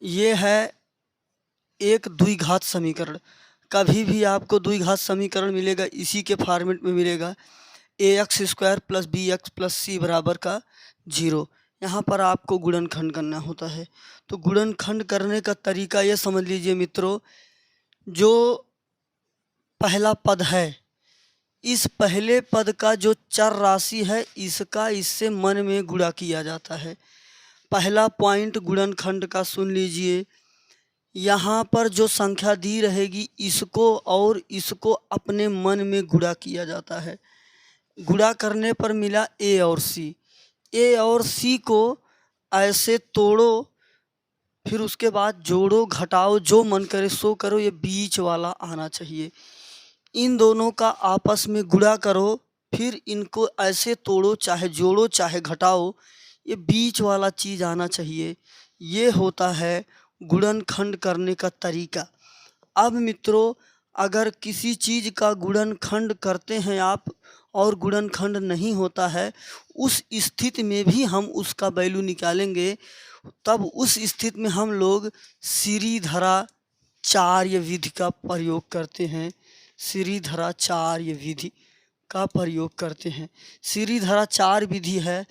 ये है एक द्विघात समीकरण। कभी भी आपको द्विघात समीकरण मिलेगा इसी के फॉर्मेट में मिलेगा, ax² plus bx plus c बराबर का 0। यहाँ पर आपको गुणनखंड करना होता है। तो गुणनखंड करने का तरीका ये समझ लीजिए मित्रों, जो पहला पद है, इस पहले पद का जो चर राशि है इसका इससे मन में गुणा किया जाता है। पहला पॉइंट गुणनखंड का सुन लीजिए, यहाँ पर जो संख्या दी रहेगी इसको और इसको अपने मन में गुणा किया जाता है। गुणा करने पर मिला a और c, a और c को ऐसे तोड़ो, फिर उसके बाद जोड़ो घटाओ, जो मन करे सो करो, ये बीच वाला आना चाहिए। इन दोनों का आपस में गुणा करो, फिर इनको ऐसे तोड़ो, चाहे जोड़ो चाहे घटाओ, ये बीच वाला चीज़ आना चाहिए। ये होता है गुणनखंड करने का तरीका। अब मित्रों अगर किसी चीज़ का गुणनखंड करते हैं आप और गुणनखंड नहीं होता है, उस स्थिति में भी हम उसका वैल्यू निकालेंगे। तब उस स्थिति में हम लोग श्रीधराचार्य विधि का प्रयोग करते हैं। श्रीधराचार्य विधि का प्रयोग करते हैं। श्रीधराचार्य विधि है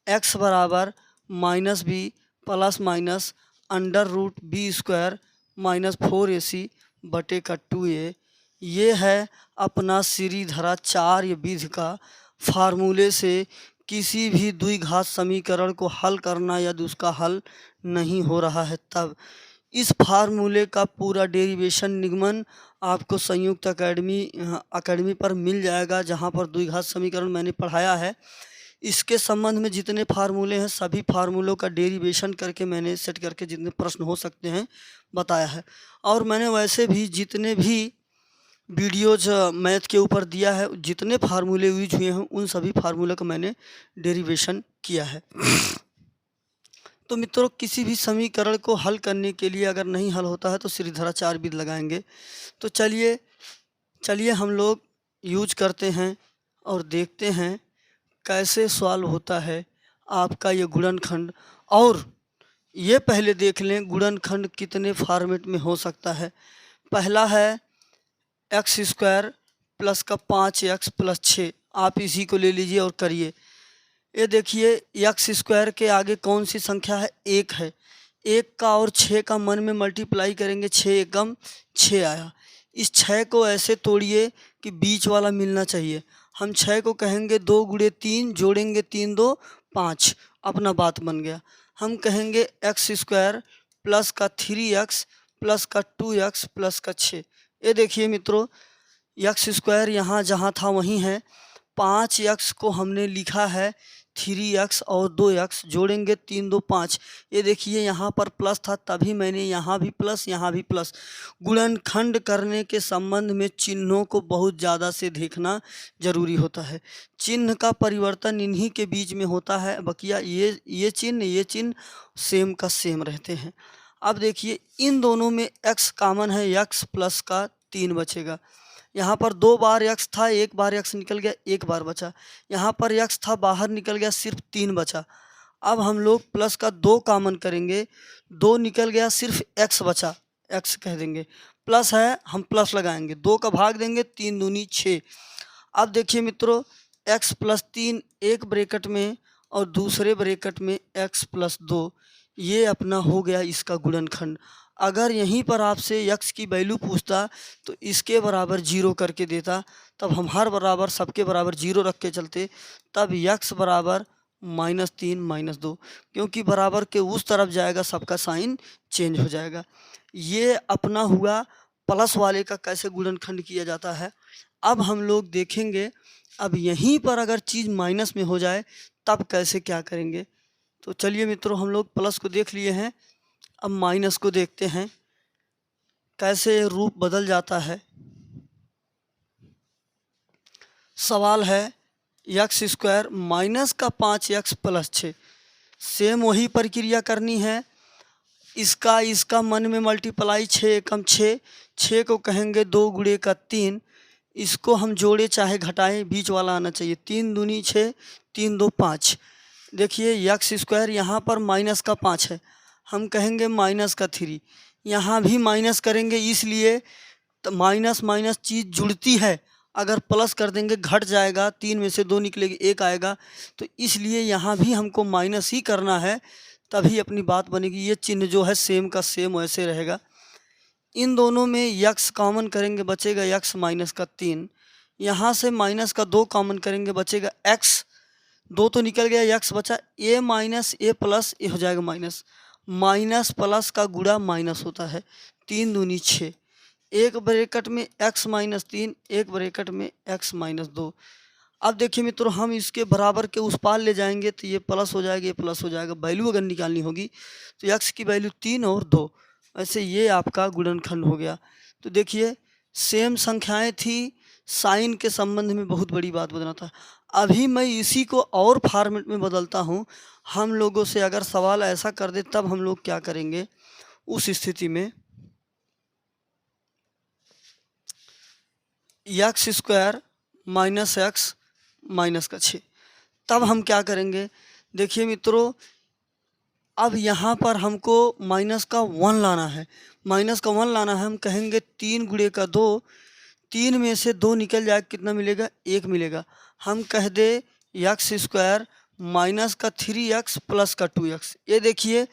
x बराबर minus B plus minus √b² minus 4ac बटे का 2a। ये है अपना श्रीधराचार्य विधि का फार्मूले से किसी भी द्विघात समीकरण को हल करना यदि उसका हल नहीं हो रहा है तब। इस फार्मूले का पूरा डेरिवेशन निगमन आपको संयुक्त अकेडमी पर मिल जाएगा, जहाँ पर द्विघात समीकरण मैंने पढ़ाया है। इसके संबंध में जितने फार्मूले हैं सभी फार्मूलों का डेरिवेशन करके मैंने सेट करके जितने प्रश्न हो सकते हैं बताया है। और मैंने वैसे भी जितने भी वीडियोज मैथ के ऊपर दिया है, जितने फार्मूले यूज हुए हैं उन सभी फार्मूले का मैंने डेरिवेशन किया है। तो मित्रों किसी भी समीकरण को हल करने के लिए अगर नहीं हल होता है तो श्रीधराचार्य विधि लगाएंगे। तो चलिए हम लोग यूज करते हैं और देखते हैं कैसे सॉल्व होता है आपका ये गुणनखंड। और ये पहले देख लें गुणनखंड कितने फॉर्मेट में हो सकता है। पहला है x² प्लस का 5x प्लस 6, आप इसी को ले लीजिए और करिए। ये देखिए x² के आगे कौन सी संख्या है, 1 है। 1 का और 6 का मन में मल्टीप्लाई करेंगे, 6 एकम 6 आया। इस 6 को ऐसे तोड़िए कि बीच वाला मिलना चाहिए। हम 6 को कहेंगे 2 × 3, जोड़ेंगे 3 2 5, अपना बात बन गया। हम कहेंगे x² प्लस का 3x प्लस का 2x प्लस का 6। ये देखिए मित्रों x² यहाँ जहाँ था वहीं है। 5x को हमने लिखा है 3x और 2x जोड़ेंगे 3 2 5। ये देखिए यहाँ पर प्लस था, तभी मैंने यहाँ भी प्लस यहाँ भी प्लस। गुणनखंड करने के संबंध में चिन्हों को बहुत ज़्यादा से देखना जरूरी होता है। चिन्ह का परिवर्तन इन्हीं के बीच में होता है, बकिया ये चिन्ह सेम का सेम रहते हैं। अब देखिए इन दोनों में x कॉमन है, x प्लस का 3 बचेगा। यहाँ पर 2 बार x था, 1 बार x निकल गया, 1 बार बचा। यहाँ पर x था, बाहर निकल गया, सिर्फ 3 बचा। अब हम लोग प्लस का 2 कॉमन करेंगे, 2 निकल गया, सिर्फ x बचा, x कह देंगे। प्लस है, हम प्लस लगाएंगे, 2 का भाग देंगे, 3 दूनी 6। अब देखिए मित्रों, x प्लस 3 एक ब्रैकेट में और दूसरे ब्रैकेट में x प्लस 2, ये अपना हो गया इसका गुणनखंड। अगर यहीं पर आपसे x की वैल्यू पूछता तो इसके बराबर 0 करके देता, तब हम हर बराबर सबके बराबर 0 रख के चलते, तब x बराबर -3 -2, क्योंकि बराबर के उस तरफ जाएगा सबका साइन चेंज हो जाएगा। ये अपना हुआ प्लस वाले का कैसे गुणनखंड किया जाता है। अब हम लोग देखेंगे, अब यहीं पर अगर चीज़ माइनस में हो जाए तब कैसे क्या करेंगे। तो चलिए मित्रों, हम लोग प्लस को देख लिए हैं, अब माइनस को देखते हैं कैसे रूप बदल जाता है। सवाल है x² माइनस का 5x प्लस 6। सेम वही प्रक्रिया करनी है। इसका मन में मल्टीप्लाई 6 एकम 6, 6 को कहेंगे 2 गुणे का 3। इसको हम जोड़े चाहे घटाएं, बीच वाला आना चाहिए। 3 दूनी 6, 3 2 5। देखिए x² यहाँ पर माइनस का 5 है, हम कहेंगे माइनस का 3। यहाँ भी माइनस करेंगे, इसलिए तो माइनस माइनस चीज़ जुड़ती है। अगर प्लस कर देंगे घट जाएगा, 3 में से 2 निकलेगी, 1 आएगा। तो इसलिए यहाँ भी हमको माइनस ही करना है, तभी अपनी बात बनेगी। ये चिन्ह जो है सेम का सेम वैसे रहेगा। इन दोनों में x कॉमन करेंगे, बचेगा x माइनस का 3। यहाँ से माइनस का 2 कॉमन करेंगे, बचेगा x। 2 तो निकल गया, x बचा। a माइनस a प्लस ए हो जाएगा माइनस। माइनस प्लस का गुणा माइनस होता है। 3 दूनी 6। एक ब्रैकेट में x माइनस 3, एक ब्रैकेट में x माइनस 2। अब देखिए मित्रों, हम इसके बराबर के उस पार ले जाएंगे तो ये प्लस हो जाएगा, ये प्लस हो जाएगा। वैल्यू अगर निकालनी होगी तो x की वैल्यू 3 और 2, ऐसे ये आपका गुणनखंड हो गया। तो देखिए सेम संख्याएं थी, साइन के संबंध में बहुत बड़ी बात बदलना था। अभी मैं इसी को और फॉर्मेट में बदलता हूँ। हम लोगों से अगर सवाल ऐसा कर दे तब हम लोग क्या करेंगे उस स्थिति में। x² माइनस x माइनस का 6, तब हम क्या करेंगे। देखिए मित्रों, अब यहाँ पर हमको माइनस का 1 लाना है, माइनस का 1 लाना है। हम कहेंगे 3 गुणे का 2, 3 में से 2 निकल जाए, कितना मिलेगा, 1 मिलेगा। हम कह दे x² माइनस का 3x प्लस का 2x। ये देखिए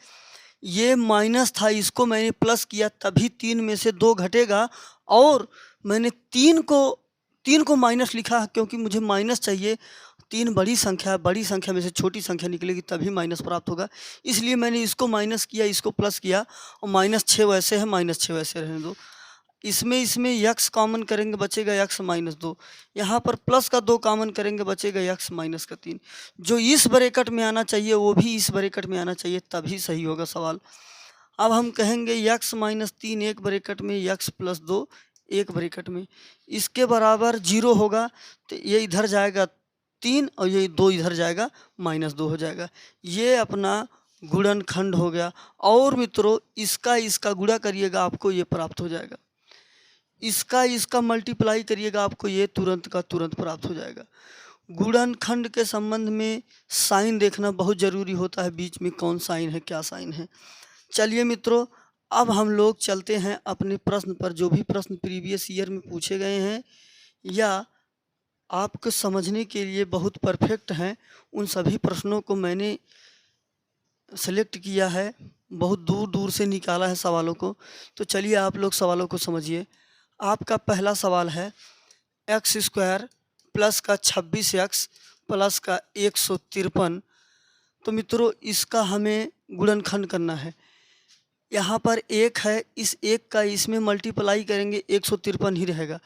ये माइनस था, इसको मैंने प्लस किया, तभी 3 में से 2 घटेगा। और मैंने 3 को माइनस लिखा क्योंकि मुझे माइनस चाहिए। 3 बड़ी संख्या में से छोटी संख्या निकलेगी तभी माइनस प्राप्त होगा, इसलिए मैंने इसको माइनस किया, इसको प्लस किया। और -6 वैसे है, -6 वैसे रहने दो। इसमें x कॉमन करेंगे, बचेगा x माइनस 2। यहाँ पर प्लस का 2 कॉमन करेंगे, बचेगा x माइनस का 3। जो इस ब्रैकेट में आना चाहिए वो भी इस ब्रैकेट में आना चाहिए, तभी सही होगा सवाल। अब हम कहेंगे x माइनस 3 एक ब्रैकेट में, x प्लस 2 एक ब्रैकेट में। इसके बराबर 0 होगा तो ये इधर जाएगा 3 और ये 2 इधर जाएगा, -2 हो जाएगा। ये अपना गुणनखंड हो गया। और मित्रों इसका गुणा करिएगा, आपको ये प्राप्त हो जाएगा। इसका मल्टीप्लाई करिएगा, आपको ये तुरंत का तुरंत प्राप्त हो जाएगा। गुणनखंड के संबंध में साइन देखना बहुत ज़रूरी होता है, बीच में कौन साइन है, क्या साइन है। चलिए मित्रों, अब हम लोग चलते हैं अपने प्रश्न पर। जो भी प्रश्न प्रीवियस ईयर में पूछे गए हैं या आपको समझने के लिए बहुत परफेक्ट हैं, उन सभी प्रश्नों को मैंने सेलेक्ट किया है, बहुत दूर दूर से निकाला है सवालों को। तो चलिए आप लोग सवालों को समझिए। आपका पहला सवाल है x² प्लस का 26x प्लस का 153। तो मित्रों इसका हमें गुणनखंड करना है। यहाँ पर 1 है, इस 1 का इसमें मल्टीप्लाई करेंगे, 153 ही रहेगा।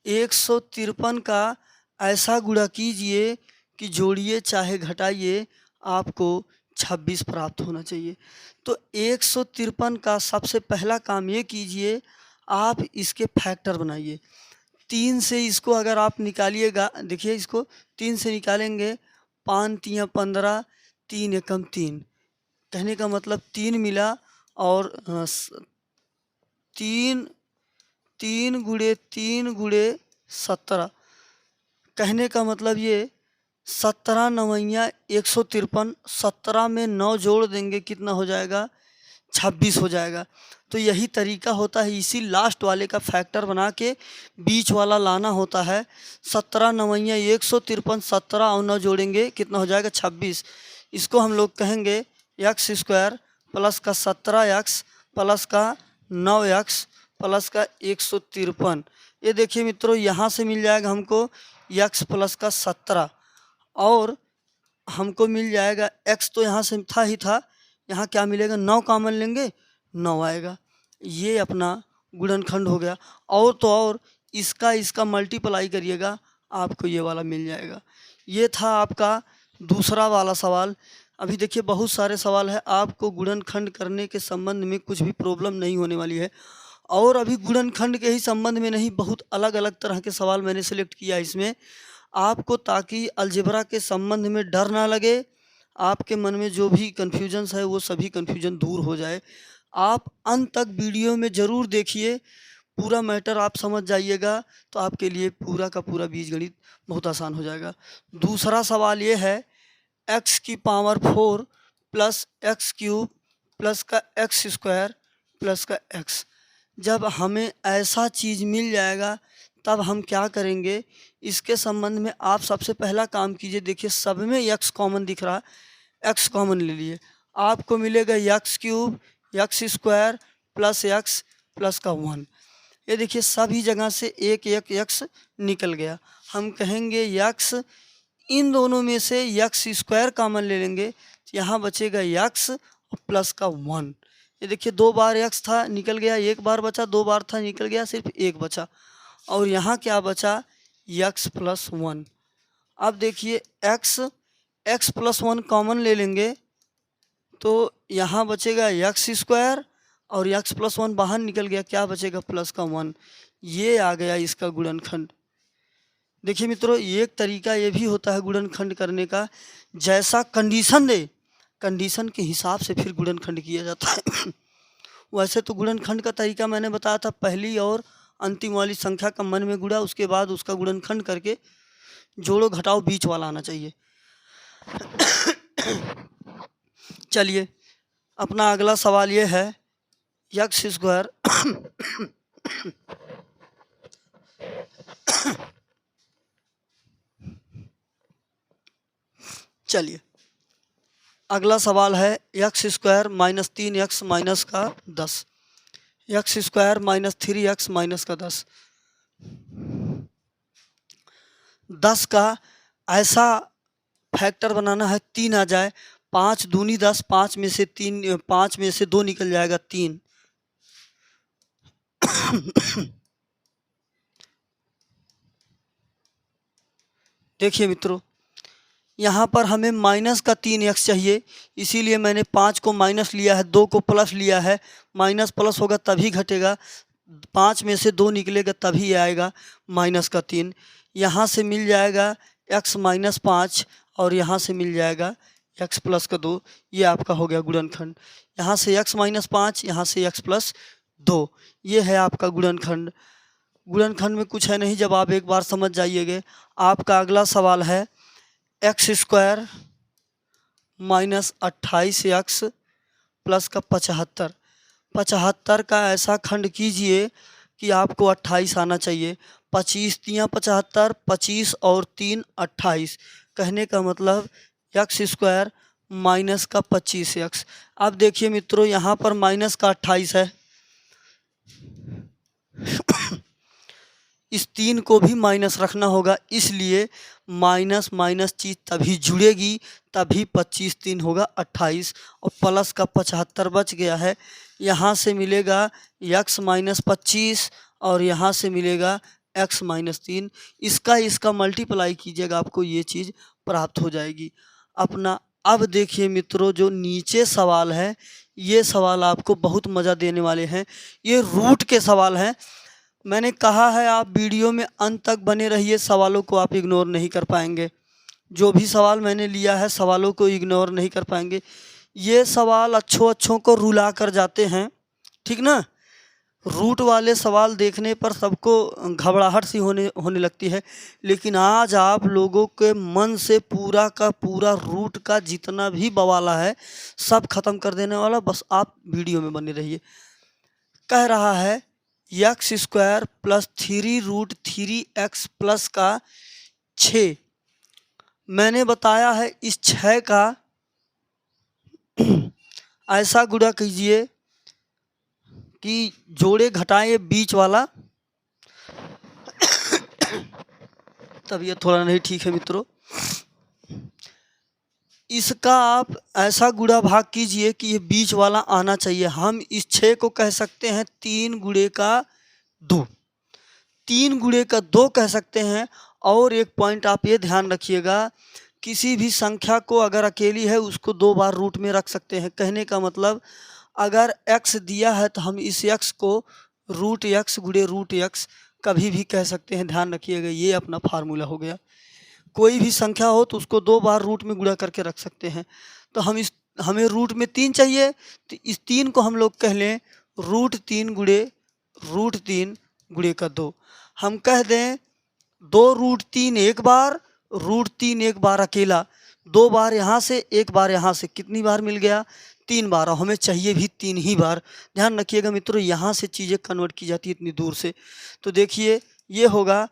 153 का ऐसा गुणा कीजिए कि जोड़िए चाहे घटाइए आपको 26 प्राप्त होना चाहिए। तो 153 का सबसे पहला काम ये कीजिए, आप इसके फैक्टर बनाइए। 3 से इसको अगर आप निकालिएगा, देखिए इसको 3 से निकालेंगे, 5 तियाँ 15, 3 एकम 3, कहने का मतलब 3 मिला और 3 गुणे 3 गुणे 17, कहने का मतलब ये 17 नवैया 153, 17 में 9 जोड़ देंगे कितना हो जाएगा, 26 हो जाएगा। तो यही तरीका होता है, इसी लास्ट वाले का फैक्टर बना के बीच वाला लाना होता है। 17 नवैया 153, 17 और 9 जोड़ेंगे कितना हो जाएगा, 26। इसको हम लोग कहेंगे एक्स स्क्वायर प्लस का 17x प्लस का 9x प्लस का 153। ये देखिए मित्रों, यहाँ से मिल जाएगा हमको x प्लस का 17 और हमको मिल जाएगा x, तो यहाँ से था ही था, यहाँ क्या मिलेगा, 9 कॉमन लेंगे 9 आएगा। ये अपना गुणनखंड हो गया। और तो और इसका मल्टीप्लाई करिएगा आपको ये वाला मिल जाएगा। ये था आपका दूसरा वाला सवाल। अभी देखिए बहुत सारे सवाल है, आपको गुणनखंड करने के संबंध में कुछ भी प्रॉब्लम नहीं होने वाली है। और अभी गुणनखंड के ही संबंध में नहीं, बहुत अलग अलग तरह के सवाल मैंने सेलेक्ट किया इसमें आपको, ताकि अलजेब्रा के संबंध में डर ना लगे, आपके मन में जो भी कन्फ्यूजन्स है वो सभी कन्फ्यूजन दूर हो जाए। आप अंत तक वीडियो में ज़रूर देखिए, पूरा मैटर आप समझ जाइएगा तो आपके लिए पूरा का पूरा बीजगणित बहुत आसान हो जाएगा। दूसरा सवाल ये है, x की power 4 plus x cube plus का एक्स स्क्वायर प्लस का x। जब हमें ऐसा चीज़ मिल जाएगा तब हम क्या करेंगे, इसके संबंध में आप सबसे पहला काम कीजिए। देखिए सब में x कॉमन दिख रहा है, x कॉमन ले लिए, आपको मिलेगा x cube x square plus x plus का 1। ये देखिए सभी जगह से एक एक x निकल गया। हम कहेंगे x, इन दोनों में से एक्स स्क्वायर कॉमन ले लेंगे, यहाँ बचेगा x और प्लस का 1। ये देखिए 2 बार x था निकल गया, 1 बार बचा, 2 बार था निकल गया, सिर्फ 1 बचा। और यहाँ क्या बचा, x प्लस 1। अब देखिए x प्लस 1 कॉमन ले लेंगे तो यहाँ बचेगा एक्स स्क्वायर और x प्लस 1 बाहर निकल गया, क्या बचेगा, प्लस का 1। ये आ गया इसका गुणनखंड। देखिए मित्रों, एक तरीका ये भी होता है गुणनखंड करने का, जैसा कंडीशन दे कंडीशन के हिसाब से फिर गुणनखंड किया जाता है। वैसे तो गुणनखंड का तरीका मैंने बताया था, पहली और अंतिम वाली संख्या का मन में गुणा, उसके बाद उसका गुणनखंड करके जोड़ो घटाओ बीच वाला आना चाहिए। चलिए अपना अगला सवाल ये है, एक्स स्क्वायर चलिए अगला सवाल है, X square minus 3x minus का 10, x square minus 3x minus का 10। 10 का ऐसा फैक्टर बनाना है 3 आ जाए, 5 दूनी 10, 5 में से 3, 5 में से 2 निकल जाएगा 3। देखिए मित्रों, यहाँ पर हमें माइनस का 3x चाहिए, इसीलिए मैंने 5 को माइनस लिया है, 2 को प्लस लिया है। माइनस प्लस होगा तभी घटेगा, 5 में से 2 निकलेगा तभी आएगा माइनस का 3। यहाँ से मिल जाएगा x माइनस 5 और यहाँ से मिल जाएगा x प्लस का 2। ये आपका हो गया गुणनखंड। यहाँ से x माइनस 5, यहाँ से x प्लस 2, ये है आपका गुणनखंड। गुणनखंड में कुछ है नहीं, जब आप एक बार समझ जाइएगा। आपका अगला सवाल है, X square minus 28x plus का 75। 75 का ऐसा खंड कीजिए कि आपको 28 आना चाहिए। 25 तियाँ 75, 25 और 3 28, कहने का मतलब एक्स स्क्वायर माइनस का 25x। अब देखिए मित्रों, यहाँ पर माइनस का 28 है, इस 3 को भी माइनस रखना होगा, इसलिए माइनस माइनस चीज़ तभी जुड़ेगी, तभी 25 3 होगा 28 और प्लस का 75 बच गया है। यहाँ से मिलेगा x माइनस 25 और यहाँ से मिलेगा x माइनस 3, इसका मल्टीप्लाई कीजिएगा, आपको ये चीज़ प्राप्त हो जाएगी अपना। अब देखिए मित्रों, जो नीचे सवाल है ये सवाल आपको बहुत मज़ा देने वाले हैं। ये रूट के सवाल हैं। मैंने कहा है आप वीडियो में अंत तक बने रहिए, सवालों को आप इग्नोर नहीं कर पाएंगे। जो भी सवाल मैंने लिया है सवालों को इग्नोर नहीं कर पाएंगे। ये सवाल अच्छों को रुला कर जाते हैं, ठीक ना। रूट वाले सवाल देखने पर सबको घबराहट सी होने लगती है, लेकिन आज आप लोगों के मन से पूरा का पूरा रूट का जितना भी बवाला है सब खत्म कर देने वाला। बस आप वीडियो में बने रहिए। कह रहा है X square plus 3√3x plus का 6। मैंने बताया है इस 6 का ऐसा गुणा कीजिए कि जोड़े घटाएं बीच वाला। तबीयत थोड़ा नहीं ठीक है मित्रों। इसका आप ऐसा गुणा भाग कीजिए कि ये बीच वाला आना चाहिए। हम इस 6 को कह सकते हैं 3 गुणे का 2, 3 गुणे का 2 कह सकते हैं। और एक पॉइंट आप ये ध्यान रखिएगा, किसी भी संख्या को अगर अकेली है उसको 2 बार रूट में रख सकते हैं। कहने का मतलब अगर x दिया है तो हम इस x को √x गुणे √x कभी भी कह सकते हैं। ध्यान रखिएगा, ये अपना फार्मूला हो गया। कोई भी संख्या हो तो उसको 2 बार रूट में गुणा करके रख सकते हैं। तो हमें रूट में 3 चाहिए, तो इस 3 को हम लोग कह लें √3 गुणे √3 गुणे का 2। हम कह दें 2√3 एक बार, √3 एक बार अकेला, 2 बार यहाँ से, 1 बार यहाँ से। कितनी बार मिल गया? 3 बार। और हमें चाहिए भी 3 ही बार। ध्यान रखिएगा मित्रों, यहाँ से चीज़ें कन्वर्ट की जाती है इतनी दूर से। तो देखिए ये होगा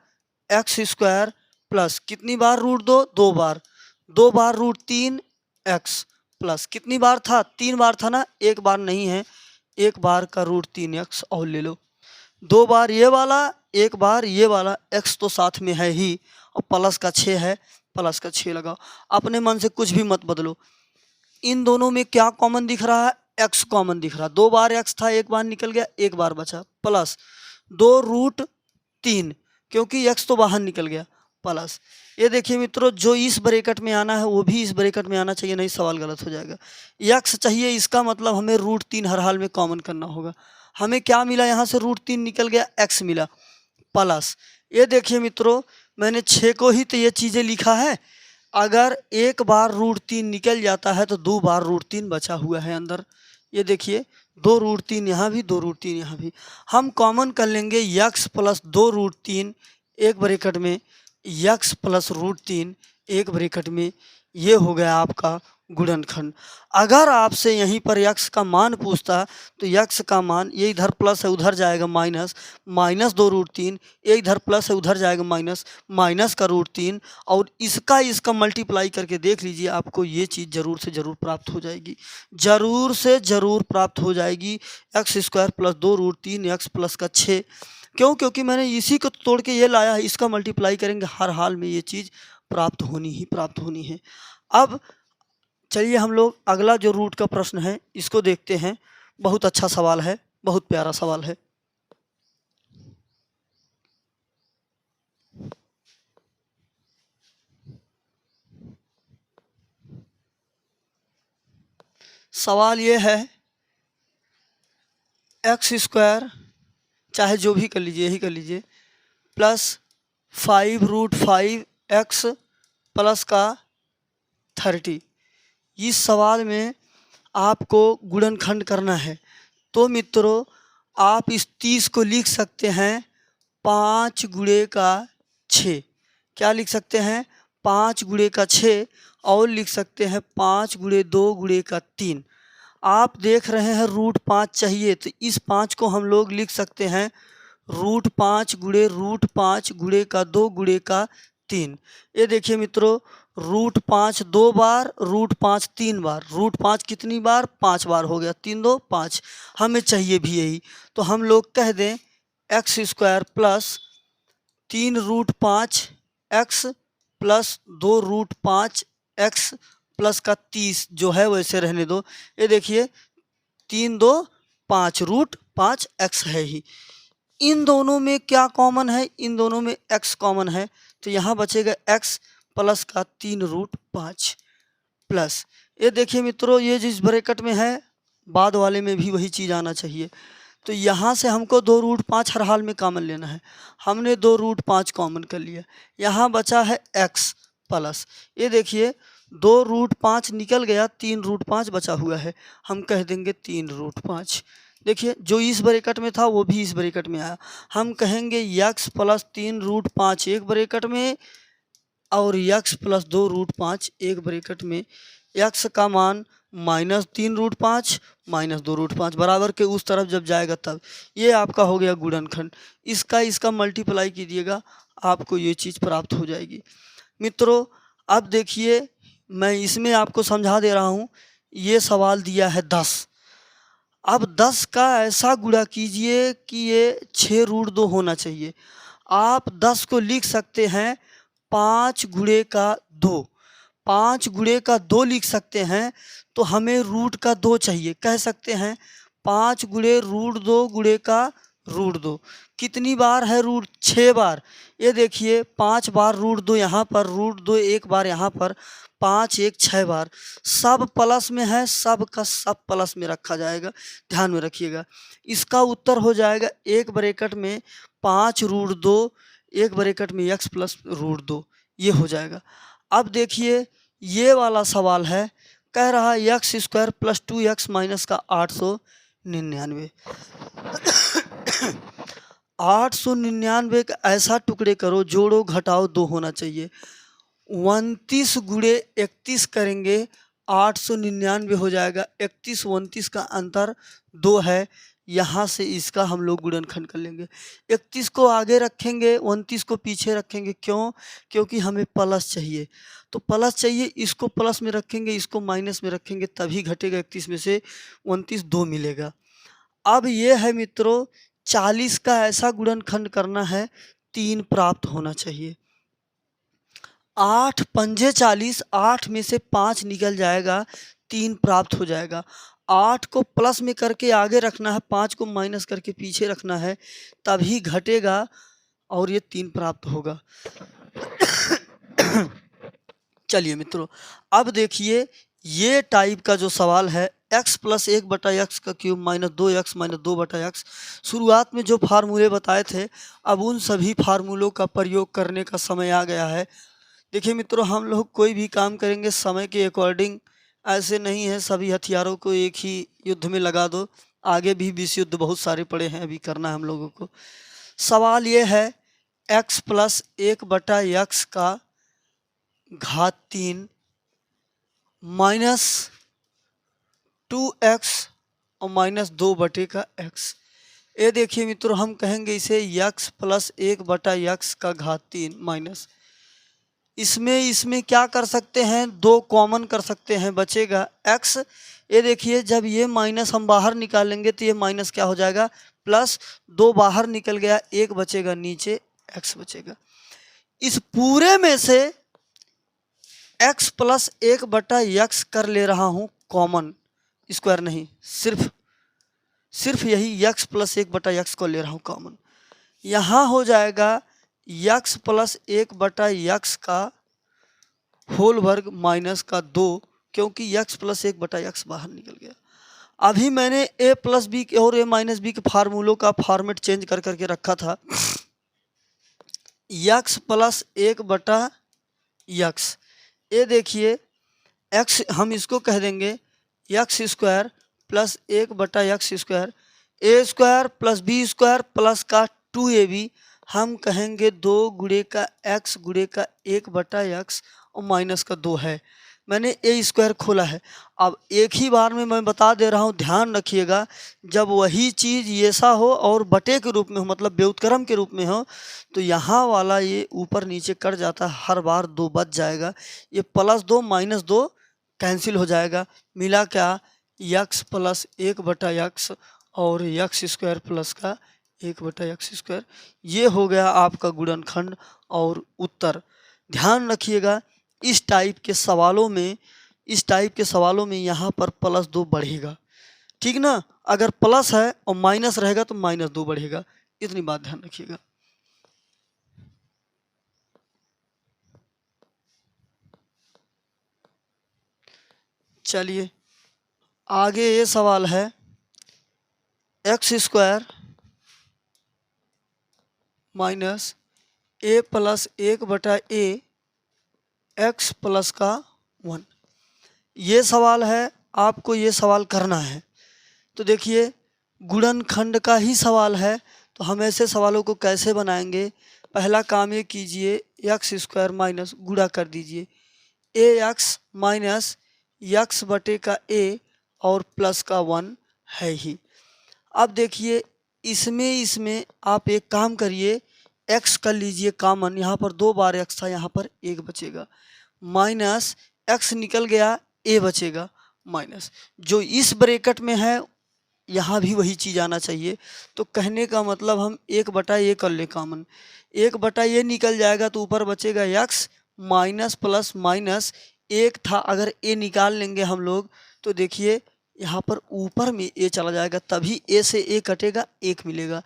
एक्स स्क्वायर प्लस कितनी बार √2? 2 बार। 2 बार √3x प्लस कितनी बार था? 3 बार था ना, 1 बार नहीं है। 1 बार का √3x और ले लो। 2 बार ये वाला, 1 बार ये वाला। x तो साथ में है ही, और प्लस का 6 है, प्लस का 6 लगाओ। अपने मन से कुछ भी मत बदलो। इन दोनों में क्या कॉमन दिख रहा है? x कॉमन दिख रहा है। 2 बार x था, 1 बार निकल गया, 1 बार बचा, प्लस 2√3 क्योंकि x तो बाहर निकल गया, प्लस ये देखिए मित्रों, जो इस ब्रैकेट में आना है वो भी इस ब्रैकेट में आना चाहिए, नहीं सवाल गलत हो जाएगा। x चाहिए, इसका मतलब हमें √3 हर हाल में कॉमन करना होगा। हमें क्या मिला? यहाँ से √3 निकल गया, x मिला, प्लस ये देखिए मित्रों, मैंने 6 को ही तो ये चीज़ें लिखा है। अगर 1 बार √3 निकल जाता है तो 2 बार √3 बचा हुआ है अंदर। ये देखिए 2√3 यहाँ भी, 2√3 यहाँ भी। हम कॉमन कर लेंगे x प्लस 2√3 एक ब्रैकेट में, x प्लस √3 एक ब्रैकेट में। ये हो गया आपका गुणनखंड। अगर आपसे यहीं पर x का मान पूछता तो x का मान, ये इधर प्लस है उधर जाएगा माइनस, माइनस 2√3, ये इधर प्लस है उधर जाएगा माइनस, माइनस का √3, और इसका मल्टीप्लाई करके देख लीजिए, आपको ये चीज़ ज़रूर से ज़रूर प्राप्त हो जाएगी, ज़रूर से ज़रूर प्राप्त हो जाएगी। X square plus 2√3x plus का 6। क्यों? क्योंकि मैंने इसी को तोड़ के ये लाया है, इसका मल्टीप्लाई करेंगे, हर हाल में ये चीज़ प्राप्त होनी है। अब चलिए हम लोग अगला जो रूट का प्रश्न है इसको देखते हैं। बहुत अच्छा सवाल है, बहुत प्यारा सवाल है। सवाल ये है, एक्स स्क्वायर, चाहे जो भी कर लीजिए, यही कर लीजिए, प्लस 5√5x प्लस का 30। इस सवाल में आपको गुणनखंड करना है। तो मित्रों आप इस 30 को लिख सकते हैं 5 गुणे का 6। क्या लिख सकते हैं? 5 गुणे का 6, और लिख सकते हैं 5 गुणे 2 गुणे का 3। आप देख रहे हैं √5 चाहिए, तो इस 5 को हम लोग लिख सकते हैं √5 गुणे √5 गुणे का 2 गुणे का 3। ये देखिए मित्रों, √5 2 बार, √5 3 बार। √5 कितनी बार? 5 बार हो गया, 3 2 5। हमें चाहिए भी यही, तो हम लोग कह दें x square plus 3√5x plus 2√5x plus का 30 जो है वैसे रहने दो। ये देखिए 3 2 5 √5x है ही। इन दोनों में क्या कॉमन है, इन दोनों में x कॉमन है, तो यहाँ बचेगा x प्लस का 3√5 प्लस, ये देखिए मित्रों, ये जिस ब्रैकेट में है बाद वाले में भी वही चीज़ आना चाहिए। तो यहाँ से हमको 2√5 हर हाल में कॉमन लेना है, हमने 2√5 कॉमन कर लिया, यहाँ बचा है x प्लस, ये देखिए 2√5 निकल गया, 3√5 बचा हुआ है, हम कह देंगे 3√5। देखिए जो इस ब्रैकेट में था वो भी इस ब्रैकेट में आया, हम कहेंगे x प्लस 3√5 एक ब्रैकेट में और x प्लस 2√5 एक ब्रैकेट में, x का मान -3√5 -2√5 बराबर के उस तरफ जब जाएगा तब, ये आपका हो गया गुणनखंड। इसका मल्टीप्लाई कीजिएगा, आपको ये चीज़ प्राप्त हो जाएगी। मित्रों अब देखिए मैं इसमें आपको समझा दे रहा हूँ, ये सवाल दिया है 10, अब 10 का ऐसा गुणा कीजिए कि ये 6√2 होना चाहिए। आप 10 को लिख सकते हैं 5 गुणे का 2, 5 गुणे का 2 लिख सकते हैं, तो हमें रूट का 2 चाहिए, कह सकते हैं 5 गुणे √2 गुणे का √2, कितनी बार है रूट, 6 बार। ये देखिए 5 बार √2 यहाँ पर, √2 एक बार यहाँ पर, 5 1 6 बार, सब प्लस में है, सब का सब प्लस में रखा जाएगा, ध्यान में रखिएगा। इसका उत्तर हो जाएगा एक ब्रैकेट में 5√2, एक ब्रैकेट में x प्लस √2, ये हो जाएगा। अब देखिए ये वाला सवाल है, कह रहा है x² प्लस 2x माइनस का 899। 899 का ऐसा टुकड़े करो, जोड़ो घटाओ 2 होना चाहिए, 29 गुणे 31 करेंगे 899 हो जाएगा, 31 29 का अंतर 2 है, यहाँ से इसका हम लोग गुणनखंड कर लेंगे, 31 को आगे रखेंगे 29 को पीछे रखेंगे, क्यों, क्योंकि हमें प्लस चाहिए, तो प्लस चाहिए, इसको प्लस में रखेंगे, इसको माइनस में रखेंगे, तभी घटेगा, 31 में से 29 2 मिलेगा। अब ये है मित्रों 40 का ऐसा गुणनखंड करना है, 3 प्राप्त होना चाहिए, 8 पंजे 40, 8 में से 5 निकल जाएगा, 3 प्राप्त हो जाएगा। 8 को प्लस में करके आगे रखना है, 5 को माइनस करके पीछे रखना है, तभी घटेगा और ये 3 प्राप्त होगा। चलिए मित्रों अब देखिए ये टाइप का जो सवाल है, x प्लस 1/x का cube minus 2x minus 2/x, शुरुआत में जो फार्मूले बताए थे अब उन सभी फार्मूलों का प्रयोग करने का समय आ गया है। देखिए मित्रों हम लोग कोई भी काम करेंगे समय के अकॉर्डिंग, ऐसे नहीं है सभी हथियारों को एक ही युद्ध में लगा दो, आगे भी विश्व युद्ध बहुत सारे पड़े हैं, अभी करना है हम लोगों को। सवाल ये है x प्लस 1/x का घात 3 माइनस 2x और माइनस 2/x, ये देखिए मित्रों हम कहेंगे इसे x प्लस 1/x का घात 3 माइनस, इसमें क्या कर सकते हैं, 2 कॉमन कर सकते हैं, बचेगा x, ये देखिए जब ये माइनस हम बाहर निकालेंगे तो ये माइनस क्या हो जाएगा, प्लस 2 बाहर निकल गया, 1 बचेगा नीचे, x बचेगा। इस पूरे में से x प्लस 1/x कर ले रहा हूँ कॉमन, स्क्वायर नहीं, सिर्फ यही x प्लस 1/x को ले रहा हूँ कॉमन, यहाँ हो जाएगा x प्लस 1/x का होल वर्ग माइनस का 2, क्योंकि x प्लस 1/x बाहर निकल गया। अभी मैंने a प्लस बी और a माइनस बी के फार्मूलों का फॉर्मेट चेंज कर करके रखा था, x प्लस 1/x, ये देखिए x हम इसको कह देंगे x² plus 1/x², a² plus b² plus का 2ab, हम कहेंगे 2 गुणे का x गुणे का 1/x और माइनस का 2 है, मैंने a² खोला है। अब एक ही बार में मैं बता दे रहा हूँ, ध्यान रखिएगा, जब वही चीज़ ऐसा हो और बटे के रूप में हो, मतलब व्युत्क्रम के रूप में हो, तो यहाँ वाला ये ऊपर नीचे कट जाता है, हर बार 2 बच जाएगा, ये +2 -2 कैंसिल हो जाएगा, मिला क्या x प्लस 1/x और x² प्लस का 1/x², ये हो गया आपका गुणनखंड और उत्तर। ध्यान रखिएगा इस टाइप के सवालों में यहाँ पर +2 बढ़ेगा, ठीक ना, अगर प्लस है और माइनस रहेगा तो -2 बढ़ेगा, इतनी बात ध्यान रखिएगा। चलिए आगे ये सवाल है, एक्स स्क्वायर माइनस ए प्लस 1/a एक्स प्लस का 1। ये सवाल है, आपको ये सवाल करना है। तो देखिए गुणनखंड का ही सवाल है, तो हम ऐसे सवालों को कैसे बनाएंगे। पहला काम ये कीजिए, एक्स स्क्वायर माइनस गुणा कर दीजिए ए एक्स माइनस एक्स बटे का ए और प्लस का 1 है ही। अब देखिए इसमें आप एक काम करिए, एक्स कर लीजिए कॉमन, यहाँ पर 2 बार एक्स था, यहाँ पर 1 बचेगा, माइनस एक्स निकल गया, ए बचेगा माइनस जो इस ब्रैकेट में है यहाँ भी वही चीज़ आना चाहिए। तो कहने का मतलब हम 1/a कर ले कॉमन, 1/a निकल जाएगा तो ऊपर बचेगा एक्स माइनस प्लस माइनस 1 था, अगर ए निकाल लेंगे हम लोग तो देखिए यहाँ पर ऊपर में ए चला जाएगा, तभी ए से ए कटेगा, 1 मिलेगा।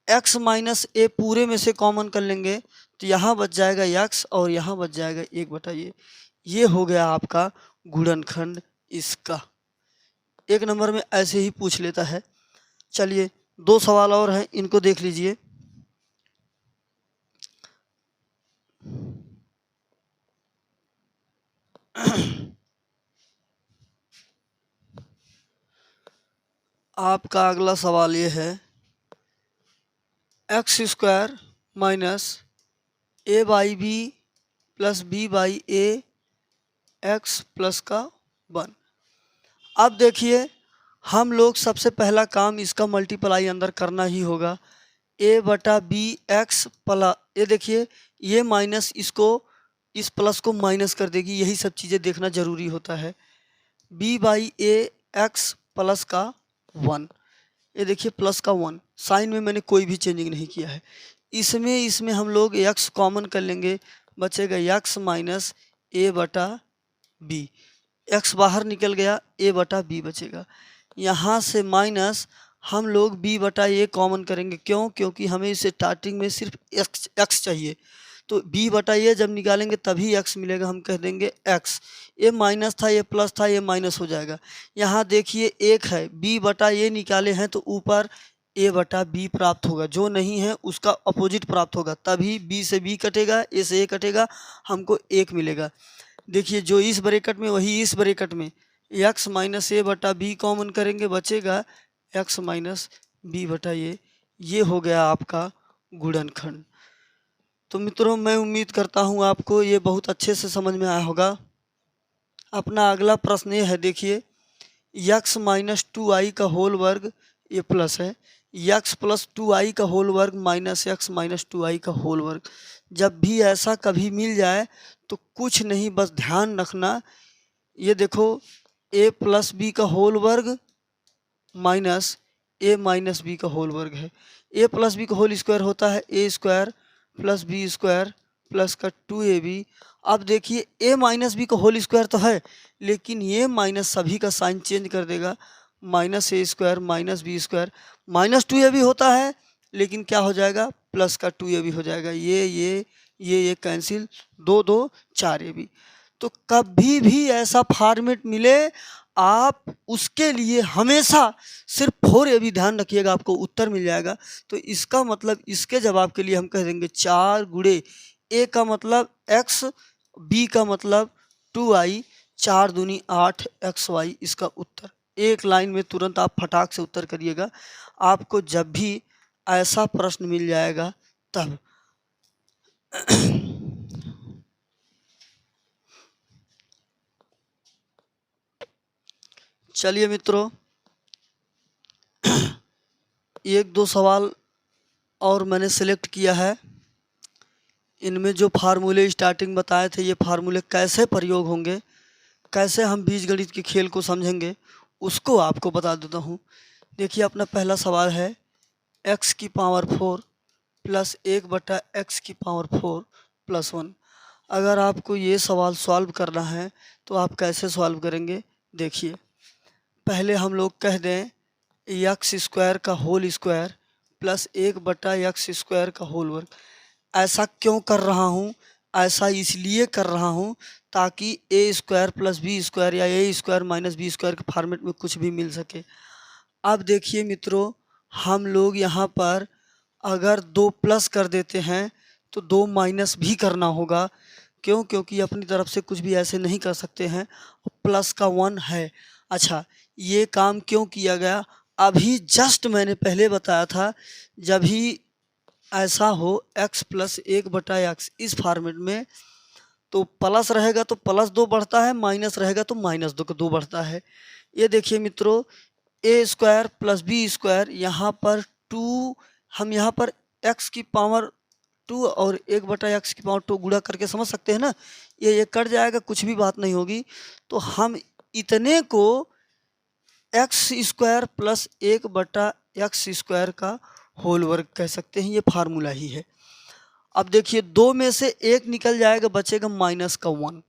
एक्स माइनस ए पूरे में से कॉमन कर लेंगे तो यहाँ बच जाएगा एक्स और यहाँ बच जाएगा 1/a। ये हो गया आपका गुणनखंड इसका। 1 नंबर में ऐसे ही पूछ लेता है। चलिए 2 सवाल और हैं, इनको देख लीजिए। आपका अगला सवाल ये है, X square minus A by B plus B by A X plus का 1। अब देखिए हम लोग सबसे पहला काम इसका मल्टीप्लाई अंदर करना ही होगा, ए बटा बी एक्स प्लस, ये देखिए ये माइनस इसको इस प्लस को माइनस कर देगी, यही सब चीज़ें देखना ज़रूरी होता है। B by A X plus का 1, ये देखिए प्लस का 1, साइन में मैंने कोई भी चेंजिंग नहीं किया है। इसमें हम लोग एक्स कॉमन कर लेंगे, बचेगा एक्स माइनस ए बटा बी, एक्स बाहर निकल गया, ए बटा बी बचेगा। यहाँ से माइनस हम लोग बी बटा ए कॉमन करेंगे, क्यों? क्योंकि हमें इसे स्टार्टिंग में सिर्फ एक्स चाहिए, तो बी बटा ए जब निकालेंगे तभी एक्स मिलेगा, हम कह देंगे एक्स। ए माइनस था, ये प्लस था, ये माइनस हो जाएगा। यहाँ देखिए 1 है, बी बटा ए निकाले हैं तो ऊपर ए बटा बी प्राप्त होगा, जो नहीं है उसका अपोजिट प्राप्त होगा, तभी बी से बी कटेगा, ए से ए कटेगा, हमको 1 मिलेगा। देखिए जो इस ब्रैकेट में वही इस ब्रैकेट में, एक्स माइनस ए बटा बी कॉमन करेंगे, बचेगा एक्स माइनस बी बटा ए। ये हो गया आपका गुणनखंड। तो मित्रों मैं उम्मीद करता हूँ आपको ये बहुत अच्छे से समझ में आया होगा। अपना अगला प्रश्न ये है, देखिए एक्स माइनस 2i का होल वर्ग, ये प्लस है, एक्स प्लस 2i का होल वर्ग माइनस एक्स माइनस 2i का होल वर्ग। जब भी ऐसा कभी मिल जाए तो कुछ नहीं, बस ध्यान रखना, ये देखो a प्लस बी का होल वर्ग माइनस a माइनस बी का होल वर्ग है। a प्लस बी का होल स्क्वायर होता है a square plus B square plus का 2ab। अब देखिए a माइनस बी का होल स्क्वायर तो है, लेकिन ये माइनस सभी का साइन चेंज कर देगा, minus A square minus B square, minus 2ab होता है, लेकिन क्या हो जाएगा, प्लस का 2ab हो जाएगा। ये कैंसिल, 2 2 4ab। तो कभी भी ऐसा फॉर्मेट मिले आप उसके लिए हमेशा सिर्फ 4ab ध्यान रखिएगा, आपको उत्तर मिल जाएगा। तो इसका मतलब इसके जवाब के लिए हम कह देंगे 4 गुणे a का मतलब x, b का मतलब 2i, 4 दूनी 8 xy इसका उत्तर। एक लाइन में तुरंत आप फटाक से उत्तर करिएगा, आपको जब भी ऐसा प्रश्न मिल जाएगा तब। चलिए मित्रों 1-2 सवाल और मैंने सेलेक्ट किया है, इनमें जो फार्मूले स्टार्टिंग बताए थे, ये फार्मूले कैसे प्रयोग होंगे, कैसे हम बीजगणित के खेल को समझेंगे, उसको आपको बता देता हूँ। देखिए अपना पहला सवाल है, x की पावर 4 प्लस 1 बटा एक्स की पावर 4 प्लस 1। अगर आपको ये सवाल सॉल्व करना है तो आप कैसे सॉल्व करेंगे, देखिए पहले हम लोग कह दें एक्स स्क्वायर का होल स्क्वायर प्लस 1/x² का होल वर्ग। ऐसा क्यों कर रहा हूँ? ऐसा इसलिए कर रहा हूँ ताकि a² + b² या a² - b² के फॉर्मेट में कुछ भी मिल सके। अब देखिए मित्रों, हम लोग यहाँ पर अगर 2 प्लस कर देते हैं तो 2 माइनस भी करना होगा। क्यों? क्योंकि अपनी तरफ से कुछ भी ऐसे नहीं कर सकते हैं, प्लस का 1 है। अच्छा, ये काम क्यों किया गया? अभी जस्ट मैंने पहले बताया था, जब भी ऐसा हो x + 1/x इस फॉर्मेट में, तो प्लस रहेगा तो +2 बढ़ता है, माइनस रहेगा तो -2 बढ़ता है। ये देखिए मित्रों, a² + b², यहाँ पर 2, हम यहाँ पर x की पावर 2 और 1/x की पावर 2 गुणा करके समझ सकते हैं ना। ये कट जाएगा, कुछ भी बात नहीं होगी। तो हम इतने को x² + 1/x² का होल वर्ग कह सकते हैं। ये फार्मूला ही है। अब देखिए, 2 में से 1 निकल जाएगा, बचेगा -1।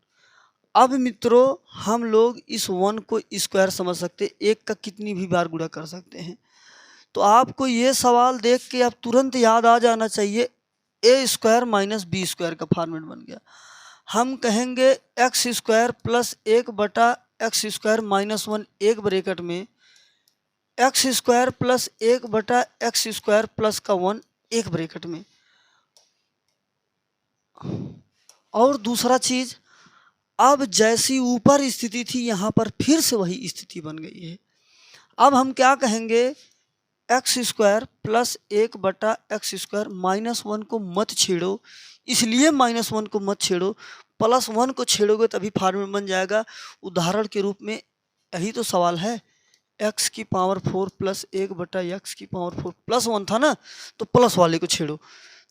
अब मित्रों, हम लोग इस 1 को स्क्वायर समझ सकते हैं, 1 का कितनी भी बार गुणा कर सकते हैं। तो आपको ये सवाल देख के अब तुरंत याद आ जाना चाहिए, a² - b² का फॉर्मेट बन गया। हम कहेंगे x² + 1/x² - 1 एक ब्रैकेट में, x² + 1/x² प्लस का 1 एक ब्रैकेट में। और दूसरा चीज, अब जैसी ऊपर स्थिति थी यहाँ पर फिर से वही स्थिति बन गई है। अब हम क्या कहेंगे, x² + 1/x² - 1 को मत छेड़ो। इसलिए -1 को मत छेड़ो, +1 को छेड़ोगे तभी फॉर्मूला बन जाएगा। उदाहरण के रूप में यही तो सवाल है, x की पावर 4 + 1/x की पावर 4 +1 था ना, तो प्लस वाले को छेड़ो।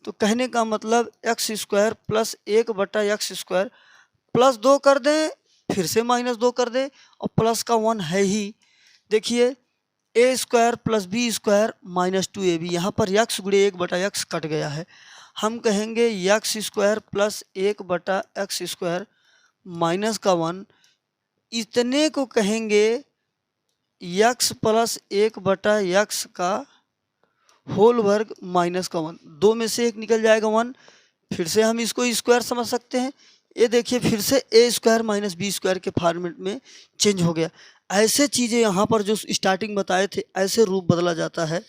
तो कहने का मतलब x² + 1/x² +2 कर दें, फिर से -2 कर दें, और प्लस का 1 है ही। देखिए, a² + b² - 2ab, यहाँ पर x × 1/x कट गया है। हम कहेंगे x² + 1/x² माइनस का 1, इतने को कहेंगे x + 1/x का होल वर्ग माइनस का 1। 2 में से 1 निकल जाएगा 1, फिर से हम इसको स्क्वायर समझ सकते हैं। ये देखिए, फिर से a² - b² के फॉर्मेट में चेंज हो गया। ऐसे चीज़ें यहाँ पर जो स्टार्टिंग बताए थे, ऐसे रूप बदला जाता है।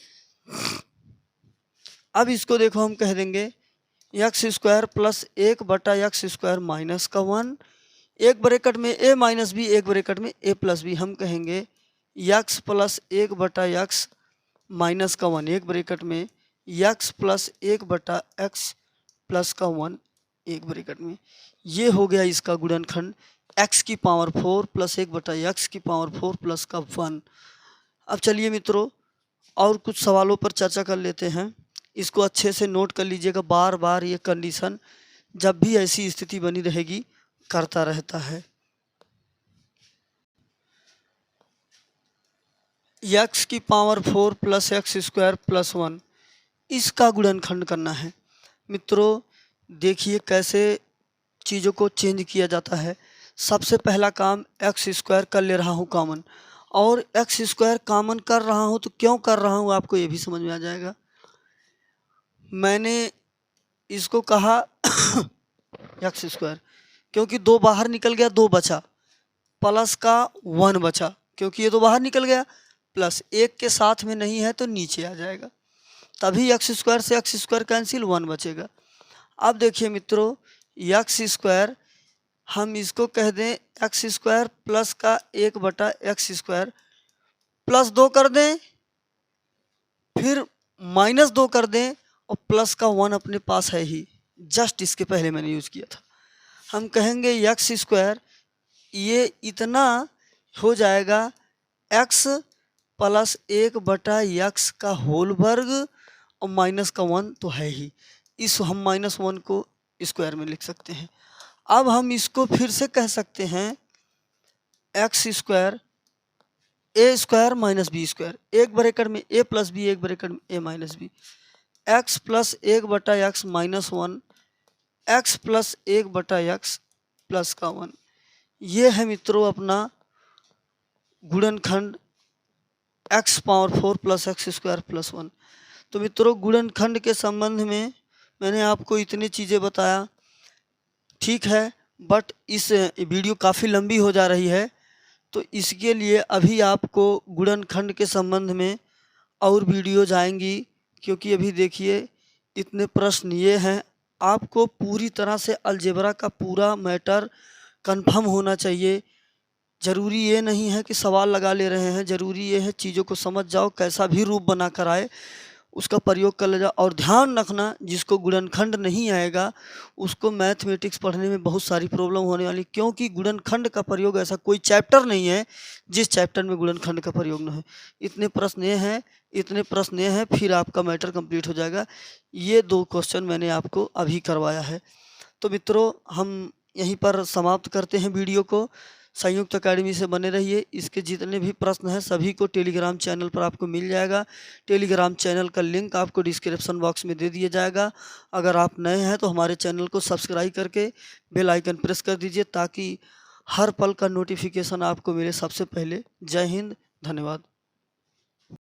अब इसको देखो, हम कह देंगे x² + 1/x² माइनस का 1, एक ब्रैकेट में a - b, एक ब्रैकेट में a + b। हम कहेंगे x + 1/x माइनस का 1, एक ब्रैकेट में x + 1/x प्लस का 1, एक ब्रैकेट में। ये हो गया इसका गुणनखंड, x की पावर 4 + 1/x की पावर 4 प्लस का 1। अब चलिए मित्रों, और कुछ सवालों पर चर्चा कर लेते हैं। इसको अच्छे से नोट कर लीजिएगा, बार बार ये कंडीशन जब भी ऐसी स्थिति बनी रहेगी करता रहता है। x की पावर 4 + x² + 1, इसका गुणनखंड करना है। मित्रों देखिए कैसे चीज़ों को चेंज किया जाता है। सबसे पहला काम, x² कर ले रहा हूँ कॉमन, और x² कॉमन कर रहा हूँ तो क्यों कर रहा हूँ आपको ये भी समझ में आ जाएगा। मैंने इसको कहा x² क्योंकि 2 बाहर निकल गया, 2 बचा, प्लस का 1 बचा, क्योंकि ये तो बाहर निकल गया, प्लस 1 के साथ में नहीं है तो नीचे आ जाएगा, तभी x² से x² कैंसिल, 1 बचेगा। अब देखिए मित्रों, x² हम इसको कह दें x² प्लस का 1/x² +2 कर दें, फिर -2 कर दें, और प्लस का 1 अपने पास है ही, जस्ट इसके पहले मैंने यूज़ किया था। हम कहेंगे x², ये इतना हो जाएगा x + 1/x का होल वर्ग, और माइनस का 1 तो है ही, इस हम -1 को स्क्वायर में लिख सकते हैं। अब हम इसको फिर से कह सकते हैं x², a² - b², एक ब्रैकेट में a + b, एक ब्रैकेट में a - b, x + 1/x - 1, x + 1/x plus का 1। ये है मित्रों अपना गुणनखंड x पावर 4 + x² + 1। तो मित्रों, गुणनखंड के संबंध में मैंने आपको इतनी चीज़ें बताया, ठीक है, बट इस वीडियो काफ़ी लंबी हो जा रही है, तो इसके लिए अभी आपको गुणनखंड के संबंध में और वीडियोज आएंगी, क्योंकि अभी देखिए इतने प्रश्न ये हैं। आपको पूरी तरह से अलजेब्रा का पूरा मैटर कंफर्म होना चाहिए। ज़रूरी ये नहीं है कि सवाल लगा ले रहे हैं, ज़रूरी ये है चीज़ों को समझ जाओ, कैसा भी रूप बना कर आए उसका प्रयोग कर ले जाओ। और ध्यान रखना, जिसको गुणनखंड नहीं आएगा उसको मैथमेटिक्स पढ़ने में बहुत सारी प्रॉब्लम होने वाली, क्योंकि गुणनखंड का प्रयोग ऐसा कोई चैप्टर नहीं है जिस चैप्टर में गुणनखंड का प्रयोग न हो। इतने प्रश्न ये हैं, फिर आपका मैटर कंप्लीट हो जाएगा। ये 2 क्वेश्चन मैंने आपको अभी करवाया है। तो मित्रों, हम यहीं पर समाप्त करते हैं वीडियो को। संयुक्त अकेडमी से बने रहिए। इसके जितने भी प्रश्न हैं सभी को टेलीग्राम चैनल पर आपको मिल जाएगा। टेलीग्राम चैनल का लिंक आपको डिस्क्रिप्शन बॉक्स में दे दिया जाएगा। अगर आप नए हैं तो हमारे चैनल को सब्सक्राइब करके बेल आइकन प्रेस कर दीजिए, ताकि हर पल का नोटिफिकेशन आपको मिले सबसे पहले। जय हिंद, धन्यवाद।